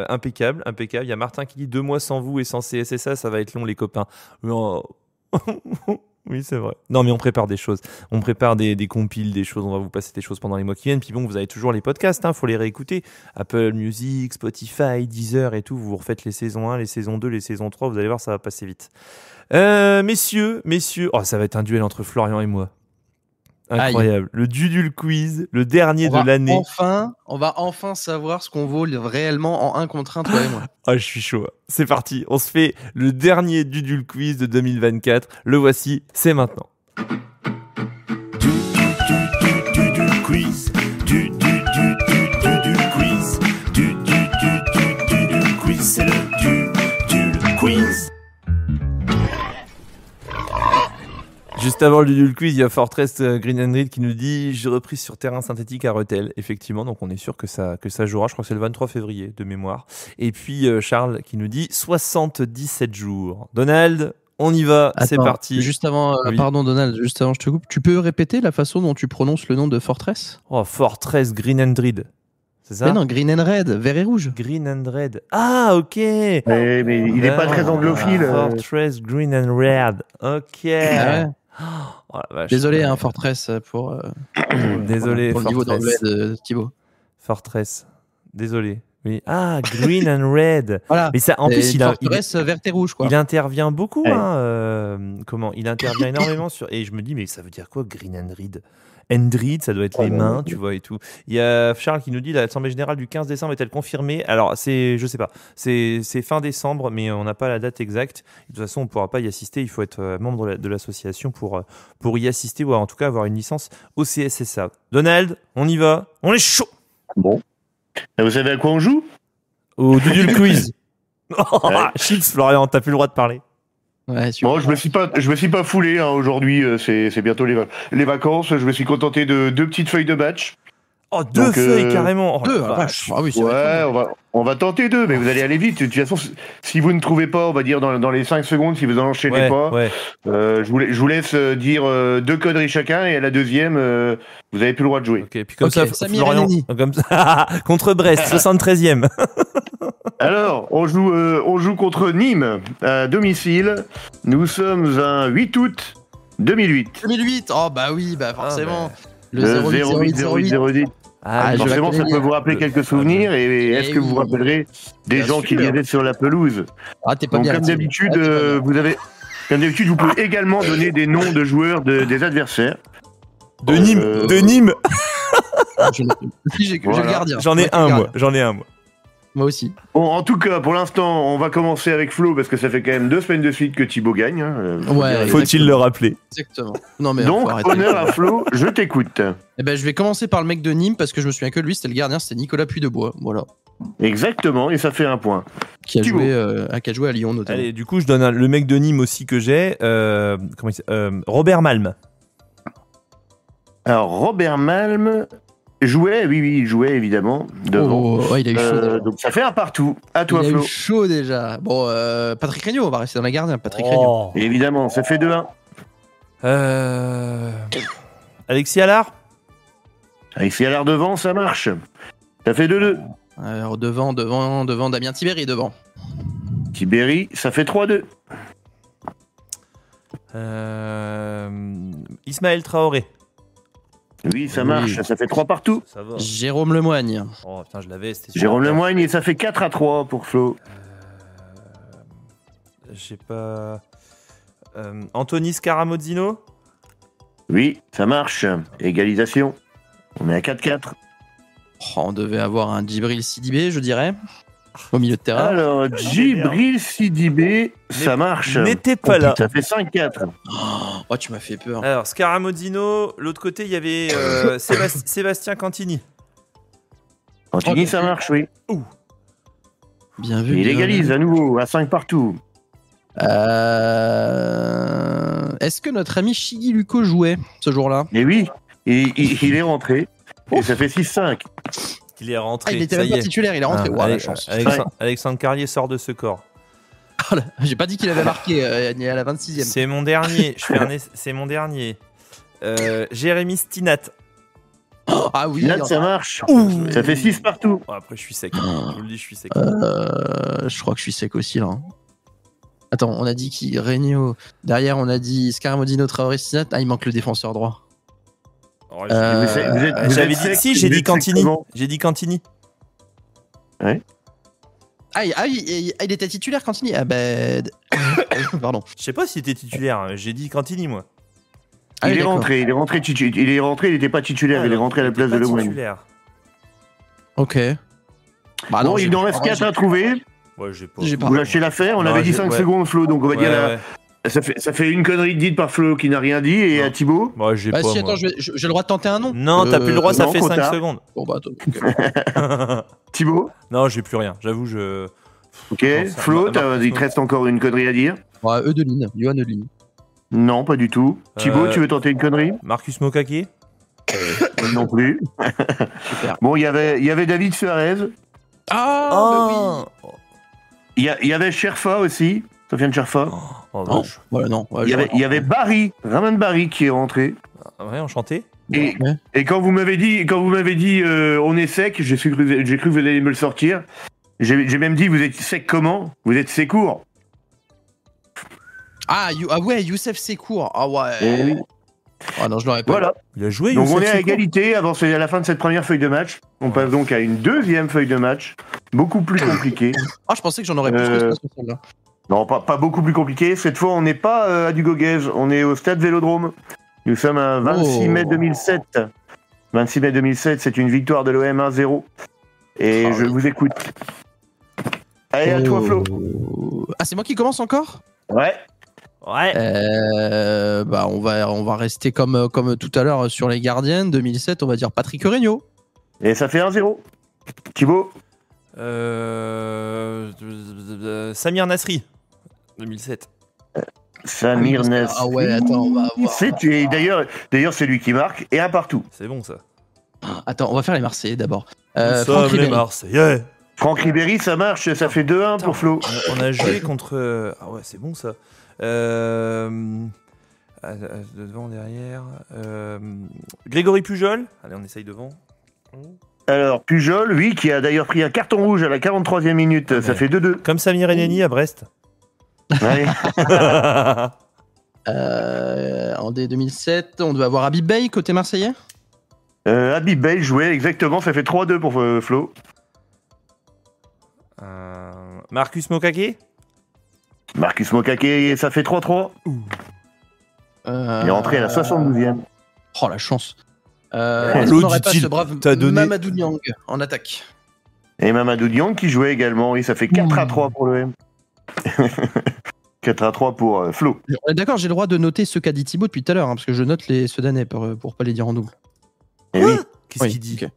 impeccable. Il y a Martin qui dit 2 mois sans vous et sans CSSA, ça va être long, les copains. Oui, c'est vrai. Non, mais on prépare des choses. On prépare des compiles, des choses. On va vous passer des choses pendant les mois qui viennent. Puis bon, vous avez toujours les podcasts, faut les réécouter. Apple Music, Spotify, Deezer et tout. Vous refaites les saisons 1, les saisons 2, les saisons 3. Vous allez voir, ça va passer vite. Messieurs. Oh, ça va être un duel entre Florian et moi. Incroyable. Aïe. Le Dudul Quiz, le dernier de l'année. On va enfin savoir ce qu'on vaut réellement en 1 contre 1, toi et moi. Ah, je suis chaud. C'est parti. On se fait le dernier Dudul Quiz de 2024. Le voici, c'est maintenant. Dudul Quiz. Dudul Quiz. Dudul Quiz. C'est le Dudul Quiz. Juste avant le Dudul Quiz, il y a Fortress Green and Red qui nous dit « J'ai repris sur terrain synthétique à Rethel ». Effectivement, donc on est sûr que ça jouera. Je crois que c'est le 23 février de mémoire. Et puis Charles qui nous dit « 77 jours ». Donald, on y va, c'est parti. Juste avant, oui. Pardon Donald, juste avant je te coupe, tu peux répéter la façon dont tu prononces le nom de Fortress ? Oh, Fortress Green and Red. C'est ça ? Mais non, Green and Red, vert et rouge. Green and Red. Ah, ok. Mais il n'est pas très anglophile. Fortress Green and Red. Ok. Ah ouais. Oh, vache, désolé, Fortress, pour désolé, pour le niveau d'anglais de Thibaut. Fortress, désolé. Oui. Ah, Green and Red. Voilà. Mais ça, en plus, Fortress vert et rouge, quoi. Il intervient beaucoup. Ouais. Il intervient énormément sur. Et je me dis, mais ça veut dire quoi, Green and Red? Endrid, ça doit être les mains, tu vois, et tout. Il y a Charles qui nous dit l'Assemblée Générale du 15 décembre est-elle confirmée? Alors, je sais pas. C'est fin décembre, mais on n'a pas la date exacte. De toute façon, on ne pourra pas y assister. Il faut être membre de l'association pour y assister, ou en tout cas avoir une licence au CSSA. Donald, on y va. On est chaud. Bon. Et vous savez à quoi on joue? Au Dudul Quiz. Chips, Florian, t'as plus le droit de parler. Ouais, bon, je me suis pas foulé aujourd'hui, c'est bientôt les vacances. Je me suis contenté de 2 petites feuilles de match. Oh, 2 feuilles carrément. Oh, 2, vache. Ah oui, ouais, on va tenter 2, mais vous allez aller vite. De toute façon, si vous ne trouvez pas, on va dire dans les 5 secondes, si vous en enchaînez pas, je vous laisse dire 2 conneries chacun, et à la deuxième, vous avez plus le droit de jouer. Ok, puis comme ça, Florian, comme ça, contre Brest, 73e. Alors, on joue contre Nîmes à domicile. Nous sommes un 8 août 2008. 2008. Oh bah oui, bah forcément. Le 08. Forcément, ça peut vous rappeler quelques souvenirs. Et est-ce que vous vous rappellerez des gens qui vivaient sur la pelouse? T'es pas bien. Comme d'habitude, vous pouvez également donner des noms de joueurs des adversaires. De Nîmes. Je le gardien. J'en ai un, moi. Moi aussi. Bon, en tout cas, pour l'instant, on va commencer avec Flo parce que ça fait quand même 2 semaines de suite que Thibaut gagne. Ouais, Faut-il le rappeler? exactement. Non, mais Donc, faut arrêter. honneur à Flo, je t'écoute. Eh ben, je vais commencer par le mec de Nîmes parce que je me souviens que lui, c'était le gardien, c'était Nicolas Puydebois. Voilà. Exactement, et ça fait 1 point. Qui a Thibaut. joué à Lyon notamment. Allez, du coup, je donne le mec de Nîmes aussi que j'ai. Robert Malm. Alors, Robert Malm jouait, oui, il jouait évidemment devant. Oh, ouais, il a eu chaud déjà. Donc ça fait 1 partout. À toi, Il a Flo. eu chaud déjà. Bon, Patrick Regnault, on va rester dans la gardien. Patrick Regnault. Oh. Évidemment, ça fait 2-1. Alexis Allard. Alexis Allard devant, ça marche. Ça fait 2-2. Alors, devant, Damien Tibéry, devant. Tibéry, ça fait 3-2. Ismaël Traoré. Oui, ça marche, ça fait 3 partout. Ça va. Jérôme Lemoigne. Oh putain, je l'avais. C'était Jérôme Lemoigne, et ça fait 4-3 pour Flo. Je sais pas. Anthony Scaramozzino. Oui, ça marche. Égalisation. On est à 4-4. Oh, on devait avoir un Djibril Sidibé, je dirais, au milieu de terrain. Alors, Djibril Sidibé, ça marche. N'était pas là. Ça fait 5-4. Oh, tu m'as fait peur. Alors, Scaramozzino, l'autre côté, il y avait Sébastien Cantini. Cantini, ça marche, oui. Bien vu. Il bien égalise vu. à nouveau, à 5 partout. Est-ce que notre ami Shigi Luko jouait ce jour-là? Et oui, il est rentré. Et ça fait 6-5. Il est rentré. Il était ça même y pas est. titulaire, il est rentré. Ouah, la chance. Alexandre Carlier sort de ce corps. J'ai pas dit qu'il avait marqué à la 26e. C'est mon dernier. C'est mon dernier. Jérémy Stinat. Ah oui. Là, ça marche. Ça fait 6 partout. Oh, après, je suis sec. Je vous le dis, je suis sec. Je crois que je suis sec aussi là. Attends, on a dit qui? Regnault. Derrière, on a dit Scaramozzino, Traoré, Stinat. Ah, il manque le défenseur droit. Oh, J'avais dit si, j'ai dit Cantini. J'ai dit Cantini. Ouais. Il était titulaire, Cantini. Ah ben. Pardon. Je sais pas s'il était titulaire. J'ai dit Cantini, moi. Il est rentré, il n'était pas titulaire, il est rentré à la place de Lemoigne. Ok. Bah Bon, il en reste 4 à trouver. Ouais, j'ai pas. Vous lâchez l'affaire, on avait dit 5 secondes, Flo, donc on va dire ça fait une connerie dite par Flo qui n'a rien dit, et à Thibaut. Moi, j'ai pas. Si, attends, j'ai le droit de tenter un nom. Non, t'as plus le droit, ça fait 5 secondes. Bon, bah, attends. Thibaut. Non, j'ai plus rien, j'avoue, je. Ok, Flo, il te reste encore une connerie à dire. Ouais, Eudeline, Johan Eudeline. Non, pas du tout. Thibaut, tu veux tenter une connerie? Marcus Mokake. Non plus. Super. Bon, il y avait David Suarez. Ah, Il y avait Sherfa aussi. Sofiane Sherfa. Oh, non, voilà, non. Ouais, il y avait Barry, Raman Barry qui est rentré. Ouais, enchanté. Et quand vous m'avez dit, on est sec, j'ai cru que vous alliez me le sortir. J'ai même dit, vous êtes sec comment? Vous êtes secours. Ah ouais, Youssef Secours. Ah ouais. Eh oui. Ah non, je l'aurais pas. Voilà. Il a joué. Donc Youssef on est à Secours. égalité à la fin de cette première feuille de match. On passe donc à une deuxième feuille de match, beaucoup plus compliquée. Ah, je pensais que j'en aurais plus que ça sur celle-là. Non, pas beaucoup plus compliquée. Cette fois, on n'est pas à Dugoguez, on est au stade Vélodrome. Nous sommes à 26 mai 2007. 26 mai 2007, c'est une victoire de l'OM 1-0. Et je vous écoute. Allez, à toi, Flo. Ah, c'est moi qui commence encore? Ouais. Ouais. Bah, on va rester comme tout à l'heure sur les gardiens. 2007, on va dire Patrick Regnault. Et ça fait 1-0. Thibaut. Samir Nasri. 2007. Samir Nasri. Ah ouais, attends, on va voir. D'ailleurs, c'est lui qui marque. Et un partout. C'est bon, ça. Attends, on va faire les Marseillais d'abord. Nous Franck sommes les Ribéry. Marseillais. Franck Ribéry, ça marche. Ça fait 2-1 pour Flo. On a joué contre. Ah ouais, c'est bon, ça. Devant, derrière. Grégory Pujol. Allez, on essaye devant. Alors, Pujol, lui, qui a d'ailleurs pris un carton rouge à la 43e minute. Ça fait 2-2. Comme Samir Eneni à Brest. Ouais. En D 2007, on doit avoir Habib Bey côté marseillais. Habib Bey jouait exactement. Ça fait 3-2 pour Flo. Marcus Mokake. Marcus Mokake, ça fait 3-3. Il est rentré à la 72e. Oh, la chance. L'autre Est-ce qu'on n'aurait pas dit-il, ce brave t'as donné- Mamadou Niang en attaque? Et Mamadou Diong qui jouait également. Et ça fait 4-3 pour le M. 4-3 pour Flo. D'accord, j'ai le droit de noter ce qu'a dit Thibaut depuis tout à l'heure, parce que je note les Sedanais pour pas les dire en double. Et oui. Qu'est-ce qu'il dit? Ok.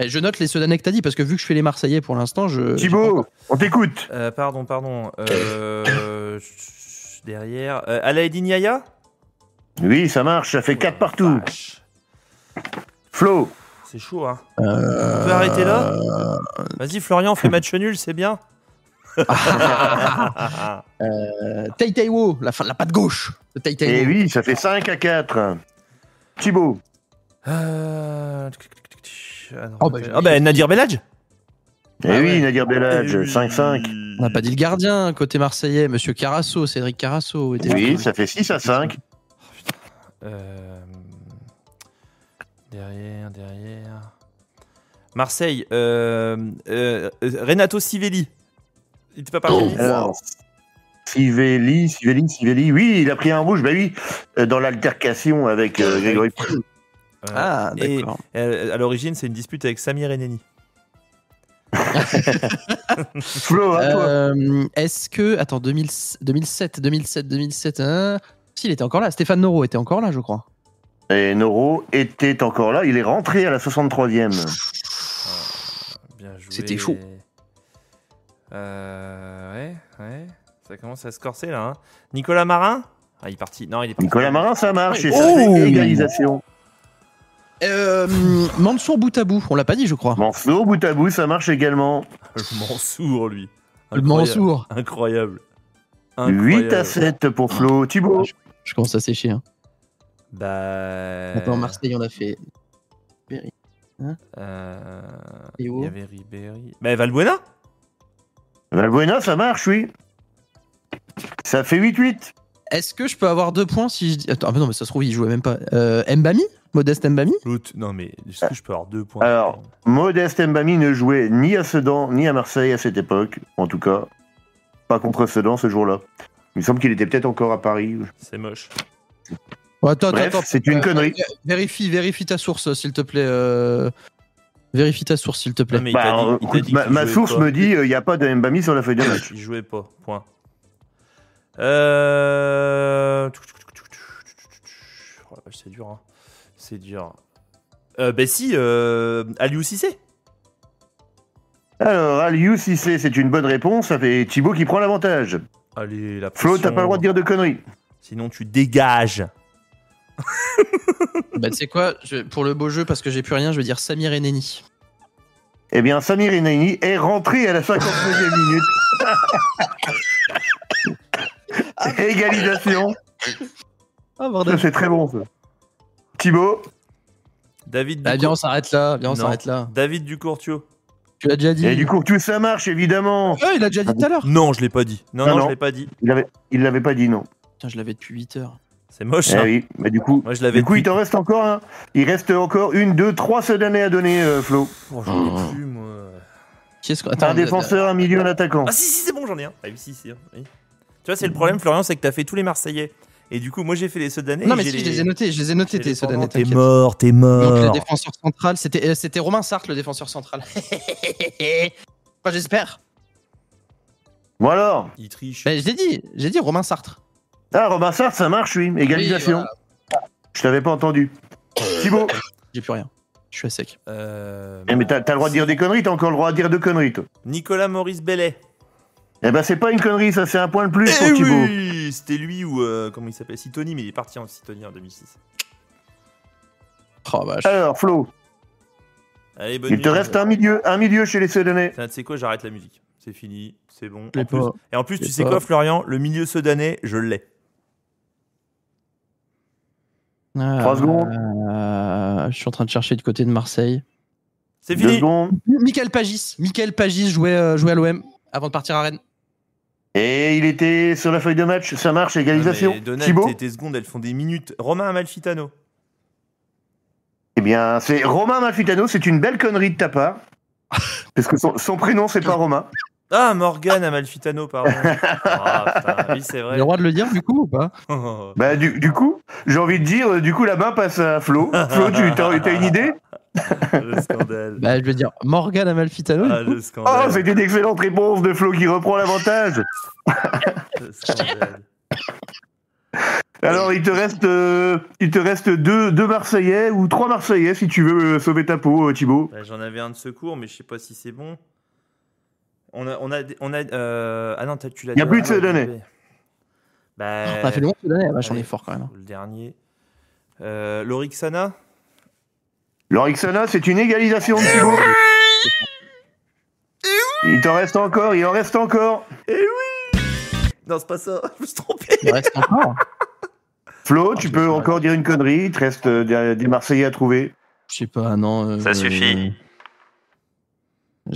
Je note les Sedanais que t'as dit, parce que vu que je fais les Marseillais pour l'instant, Thibaut, on t'écoute. Pardon. Derrière. Alaeddin Yaya? Oui, ça marche, ça fait 4 partout. Vache. Flo. C'est chaud, hein. On peut arrêter là? Vas-y, Florian, fais match nul, c'est bien. Tai Taiwo, la patte gauche de Tai Taiwo. Et oui, ça fait 5-4. Thibaut. Nadir Belhadj? Et oui, Nadir Belhadj, 5-5. On n'a pas dit le gardien, côté marseillais, monsieur Carasso, Cédric Carasso. Oui, ça fait 6-5. Derrière. Marseille, Renato Sivelli. Il était pas parti. Alors, Sivelli, oui, il a pris un rouge, bah oui, dans l'altercation avec Grégory Poulou. Ah, d'accord. Et à l'origine, c'est une dispute avec Samir Eneni. Flo, à toi. Est-ce que. Attends, 2007. S'il était encore là, Stéphane Noro était encore là, je crois. Et Noro était encore là, il est rentré à la 63e. Bien joué. C'était chaud. Ouais. Ça commence à se corser là. Hein. Nicolas Marin? Ah, il est parti. Non, il est parti. Nicolas Marin, ça marche, et ça fait égalisation. Mansour Boutabou, on l'a pas dit, je crois. Mansour Boutabou, ça marche également. Le Mansour, lui. Le Mansour. Incroyable. 8-7 pour Flo. Thibaut. Je commence à sécher. Hein. Attends, Marseille, on a fait. Il y avait Ribéry. Valbuena? Valbuena, ça marche, oui. Ça fait 8-8. Est-ce que je peux avoir 2 points si je dis. Attends, non, mais ça se trouve, il jouait même pas. Mbami? Modeste Mbami? Non, mais est-ce que je peux avoir 2 points? Alors, Modeste Mbami ne jouait ni à Sedan, ni à Marseille à cette époque. En tout cas, pas contre Sedan ce jour-là. Il me semble qu'il était peut-être encore à Paris. C'est moche. Attends, c'est une connerie. Vérifie ta source, s'il te plaît. Vérifie ta source, s'il te plaît. Non, ma source me dit il n'y a pas de Mbami sur la feuille de match. Il jouait pas, point. C'est dur, hein. C'est dur. Si, Aliou Cissé. Alors, Aliou Cissé, c'est une bonne réponse. Ça fait Thibaut qui prend l'avantage. Allez, la pression. Flo, t'as pas le droit de dire de conneries. Sinon, tu dégages. Tu sais quoi, pour le beau jeu, parce que j'ai plus rien, je vais dire Samir Eneni. Eh bien, Samir Eneni est rentré à la 59e minute. Égalisation. Ah, bordel. Ça, c'est très bon, ça. Thibaut. David viens, on s'arrête là. David Ducourtiau. Tu l'as déjà dit. Et Ducourtiau, ça marche, évidemment. Il a déjà dit tout à l'heure. Non, je l'ai pas dit. Non, je l'ai pas dit. Il l'avait pas dit, non. Putain, je l'avais depuis 8 heures. C'est moche, hein. Oui, mais du coup, moi, je l'avais il t'en reste encore un. Il reste encore 1, 2, 3 Sedanais à donner, Flo. J'en ai plus, moi. Un défenseur, un milieu, un attaquant. Ah si, c'est bon, j'en ai un. Ah oui, si. Oui. Tu vois, c'est le problème, Florian, c'est que t'as fait tous les Marseillais. Et du coup, moi, j'ai fait les Sedanais. Non, mais si, je les ai notés, tes Sedanais. T'es mort. Donc, le défenseur central, c'était Romain Sartre, le défenseur central. Enfin, j'espère. Bon alors. Il triche. J'ai dit Romain Sartre. Ah, Romain Sartre, ça marche, oui. Égalisation. Oui, voilà. Je t'avais pas entendu. Thibaut. J'ai plus rien. Je suis à sec. Mais t'as le droit de dire des conneries, t'as encore le droit de dire de conneries, toi. Nicolas Maurice Bellet. Eh ben, c'est pas une connerie, ça, c'est un point de plus pour Thibaut. Oui, c'était lui ou comment il s'appelle, Sitoni, mais il est parti en Sitoni en 2006. Oh, vache. Alors, Flo. Allez, bonne Il nuit. te reste un milieu chez les Sedanais. Tu sais quoi, j'arrête la musique. C'est fini, c'est bon. Et en plus, tu sais quoi, Florian, le milieu Sedanais, je l'ai. 3 secondes. Je suis en train de chercher du côté de Marseille. C'est fini. 2 secondes. Michael Pagis jouait à l'OM avant de partir à Rennes. Et il était sur la feuille de match, ça marche, égalisation. Thibaut. Tes secondes, elles font des minutes. Romain Amalfitano. Eh bien, c'est Romain Amalfitano, c'est une belle connerie de ta part. Parce que son prénom, c'est pas Romain. Ah, Morgan Amalfitano, pardon. Putain, oui, c'est vrai. J'ai le droit de le dire, du coup, ou pas? Bah, du coup, j'ai envie de dire, du coup, la main passe à Flo. Flo, t'as une idée? Le scandale. Bah, je veux dire, Morgan Amalfitano. Ah, du coup. le scandale. Oh, c'était une excellente réponse de Flo qui reprend l'avantage. Le scandale. Alors, il te reste deux Marseillais ou 3 Marseillais si tu veux sauver ta peau, Thibaut. Bah, j'en avais un de secours, mais je sais pas si c'est bon. Ah non, tu l'as dit. Il y a plus de Sedanais. Bah, Ça a fait longtemps cette année, j'en ai allez, fort quand même. le dernier. Lorixana. Lorixana, c'est une égalisation de Thibaut. Il en reste encore. Eh oui. Non, c'est pas ça. Je me suis trompé. Il reste encore. Flo, tu peux encore dire une connerie. Il te reste des Marseillais à trouver. Je sais pas, non. Ça suffit. On a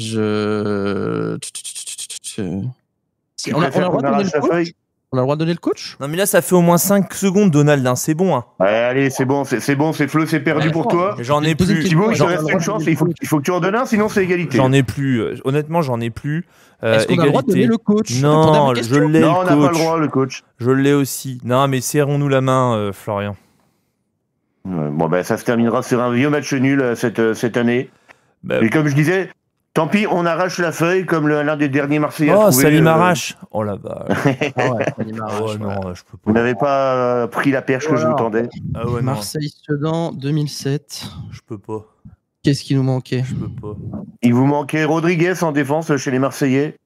le droit de donner le coach. On a le droit de donner le coach. Non, mais là, ça fait au moins 5 secondes, Donald. Hein. C'est bon. Hein. Ouais, allez, c'est bon, c'est Flo, c'est perdu pour toi. J'en ai plus. Thibaut, il te reste une chance. Il faut que tu en donnes un, sinon c'est égalité. J'en ai plus. Honnêtement, j'en ai plus. Est-ce qu'on a le droit de donner le coach? Non, je l'ai. Non, on n'a pas le coach. droit, le coach. Je l'ai aussi. Non, mais serrons-nous la main, Florian. Bon, ben, ça se terminera sur un vieux match nul cette année. Bah, Et comme je disais, tant pis, on arrache la feuille comme l'un des derniers Marseillais à oh, trouver. Salim Arrache. Oh là bas. Ah ouais, Salim Arrache, Oh non, je peux pas. Vous n'avez pas pris la perche que je vous tendais. Ah ouais, non, Marseille-Sedan 2007. je peux pas. Qu'est-ce qui nous manquait? Je peux pas. Il vous manquait Rodriguez en défense chez les Marseillais.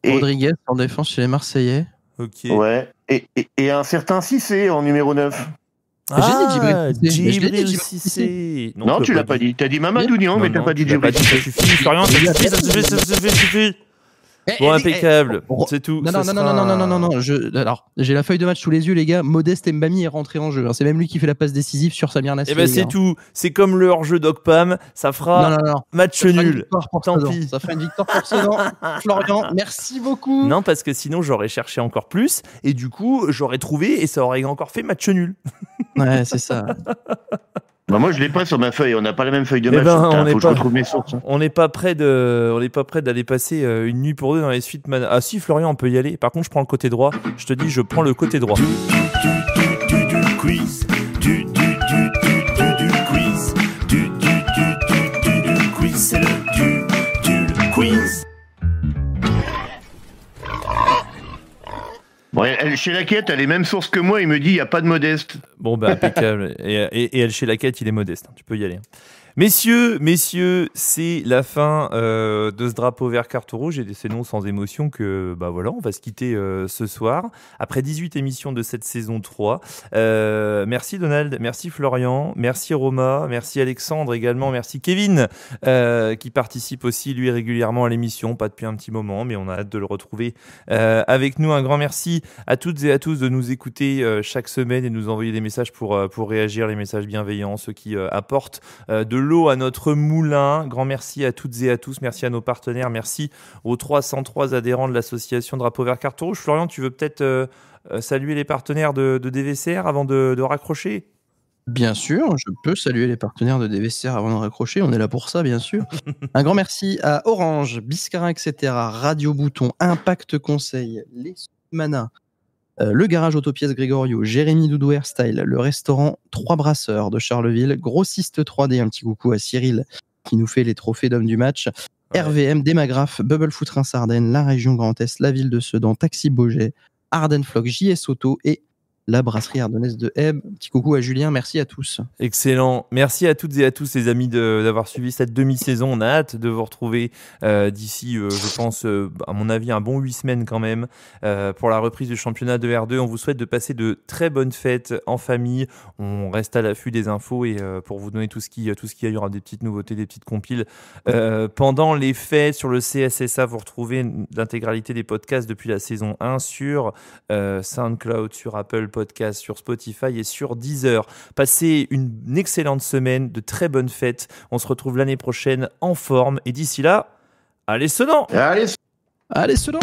Rodriguez en défense chez les Marseillais. Ok. Ouais. Et un certain Cissé en numéro 9. J'ai dit Djibril Cissé. Djibril Cissé. Non, tu l'as pas dit. T'as dit Mamadou Niang, mais t'as pas dit tu l'as Djibril Ça Cissé. suffit, Florian, ça suffit. Bon, impeccable. C'est tout. Non, alors, j'ai la feuille de match sous les yeux, les gars. Modeste Mbami est rentré en jeu. C'est même lui qui fait la passe décisive sur Samir Nasri. Et ben c'est tout. C'est comme le hors-jeu d'Ocpam. Ça fera match nul. Tant pis. Ça fera une victoire pour Sedan. Florian, merci beaucoup. Non, parce que sinon j'aurais cherché encore plus et du coup j'aurais trouvé et ça aurait encore fait match nul. Ouais, c'est ça. Bah moi je l'ai pas sur ma feuille, on n'a pas la même feuille de match. Faut que je retrouve mes sources. On n'est pas prêt d'aller passer une nuit pour deux dans les suites. Ah si Florian, on peut y aller. Par contre, je prends le côté droit. Je te dis, je prends le côté droit. Du quiz. Du quiz. Du quiz. C'est le quiz. Bon, chez Laquette, elle a les mêmes sources que moi, il me dit il n'y a pas de Modeste. Bon, bah impeccable. et elle, chez Laquette, il est modeste. Tu peux y aller. Messieurs, c'est la fin de ce drapeau vert carte rouge et c'est non sans émotion que bah voilà, on va se quitter ce soir après 18 émissions de cette saison 3. Merci Donald, merci Florian, merci Roma, merci Alexandre également, merci Kevin qui participe aussi lui régulièrement à l'émission, pas depuis un petit moment mais on a hâte de le retrouver avec nous. Un grand merci à toutes et à tous de nous écouter chaque semaine et de nous envoyer des messages pour réagir, les messages bienveillants, ceux qui apportent de l'eau à notre moulin. Grand merci à toutes et à tous. Merci à nos partenaires. Merci aux 303 adhérents de l'association Drapeau Vert Carte Rouge. Florian, tu veux peut-être saluer les partenaires de DVCR avant de raccrocher ? Bien sûr, je peux saluer les partenaires de DVCR avant de raccrocher. On est là pour ça, bien sûr. Un grand merci à Orange, Biscarin, etc., Radio Bouton, Impact Conseil, Les Mana, le garage autopièce Grégorio, Jérémy Doudou Hairstyle, le restaurant 3 Brasseurs de Charleville, Grossiste 3D, un petit coucou à Cyril qui nous fait les trophées d'homme du match, RVM, Démagraphe, Bubble Foot Reims-Ardennes, la région Grand Est, la ville de Sedan, Taxi Beaugé, Ardennes Flock, JS Auto et la brasserie ardennaise de Hebb. Petit coucou à Julien, merci à tous. Excellent. Merci à toutes et à tous les amis d'avoir suivi cette demi-saison. On a hâte de vous retrouver d'ici, je pense, à mon avis, un bon 8 semaines quand même pour la reprise du championnat de R2. On vous souhaite de passer de très bonnes fêtes en famille. On reste à l'affût des infos et pour vous donner tout ce qu'il y a, il y aura des petites nouveautés, des petites compiles. Pendant les fêtes sur le CSSA, vous retrouvez l'intégralité des podcasts depuis la saison 1 sur SoundCloud, sur Apple Podcast, sur Spotify et sur Deezer. Passez une excellente semaine, de très bonnes fêtes. On se retrouve l'année prochaine en forme et d'ici là, allez Sedan! Allez Allez Sedan!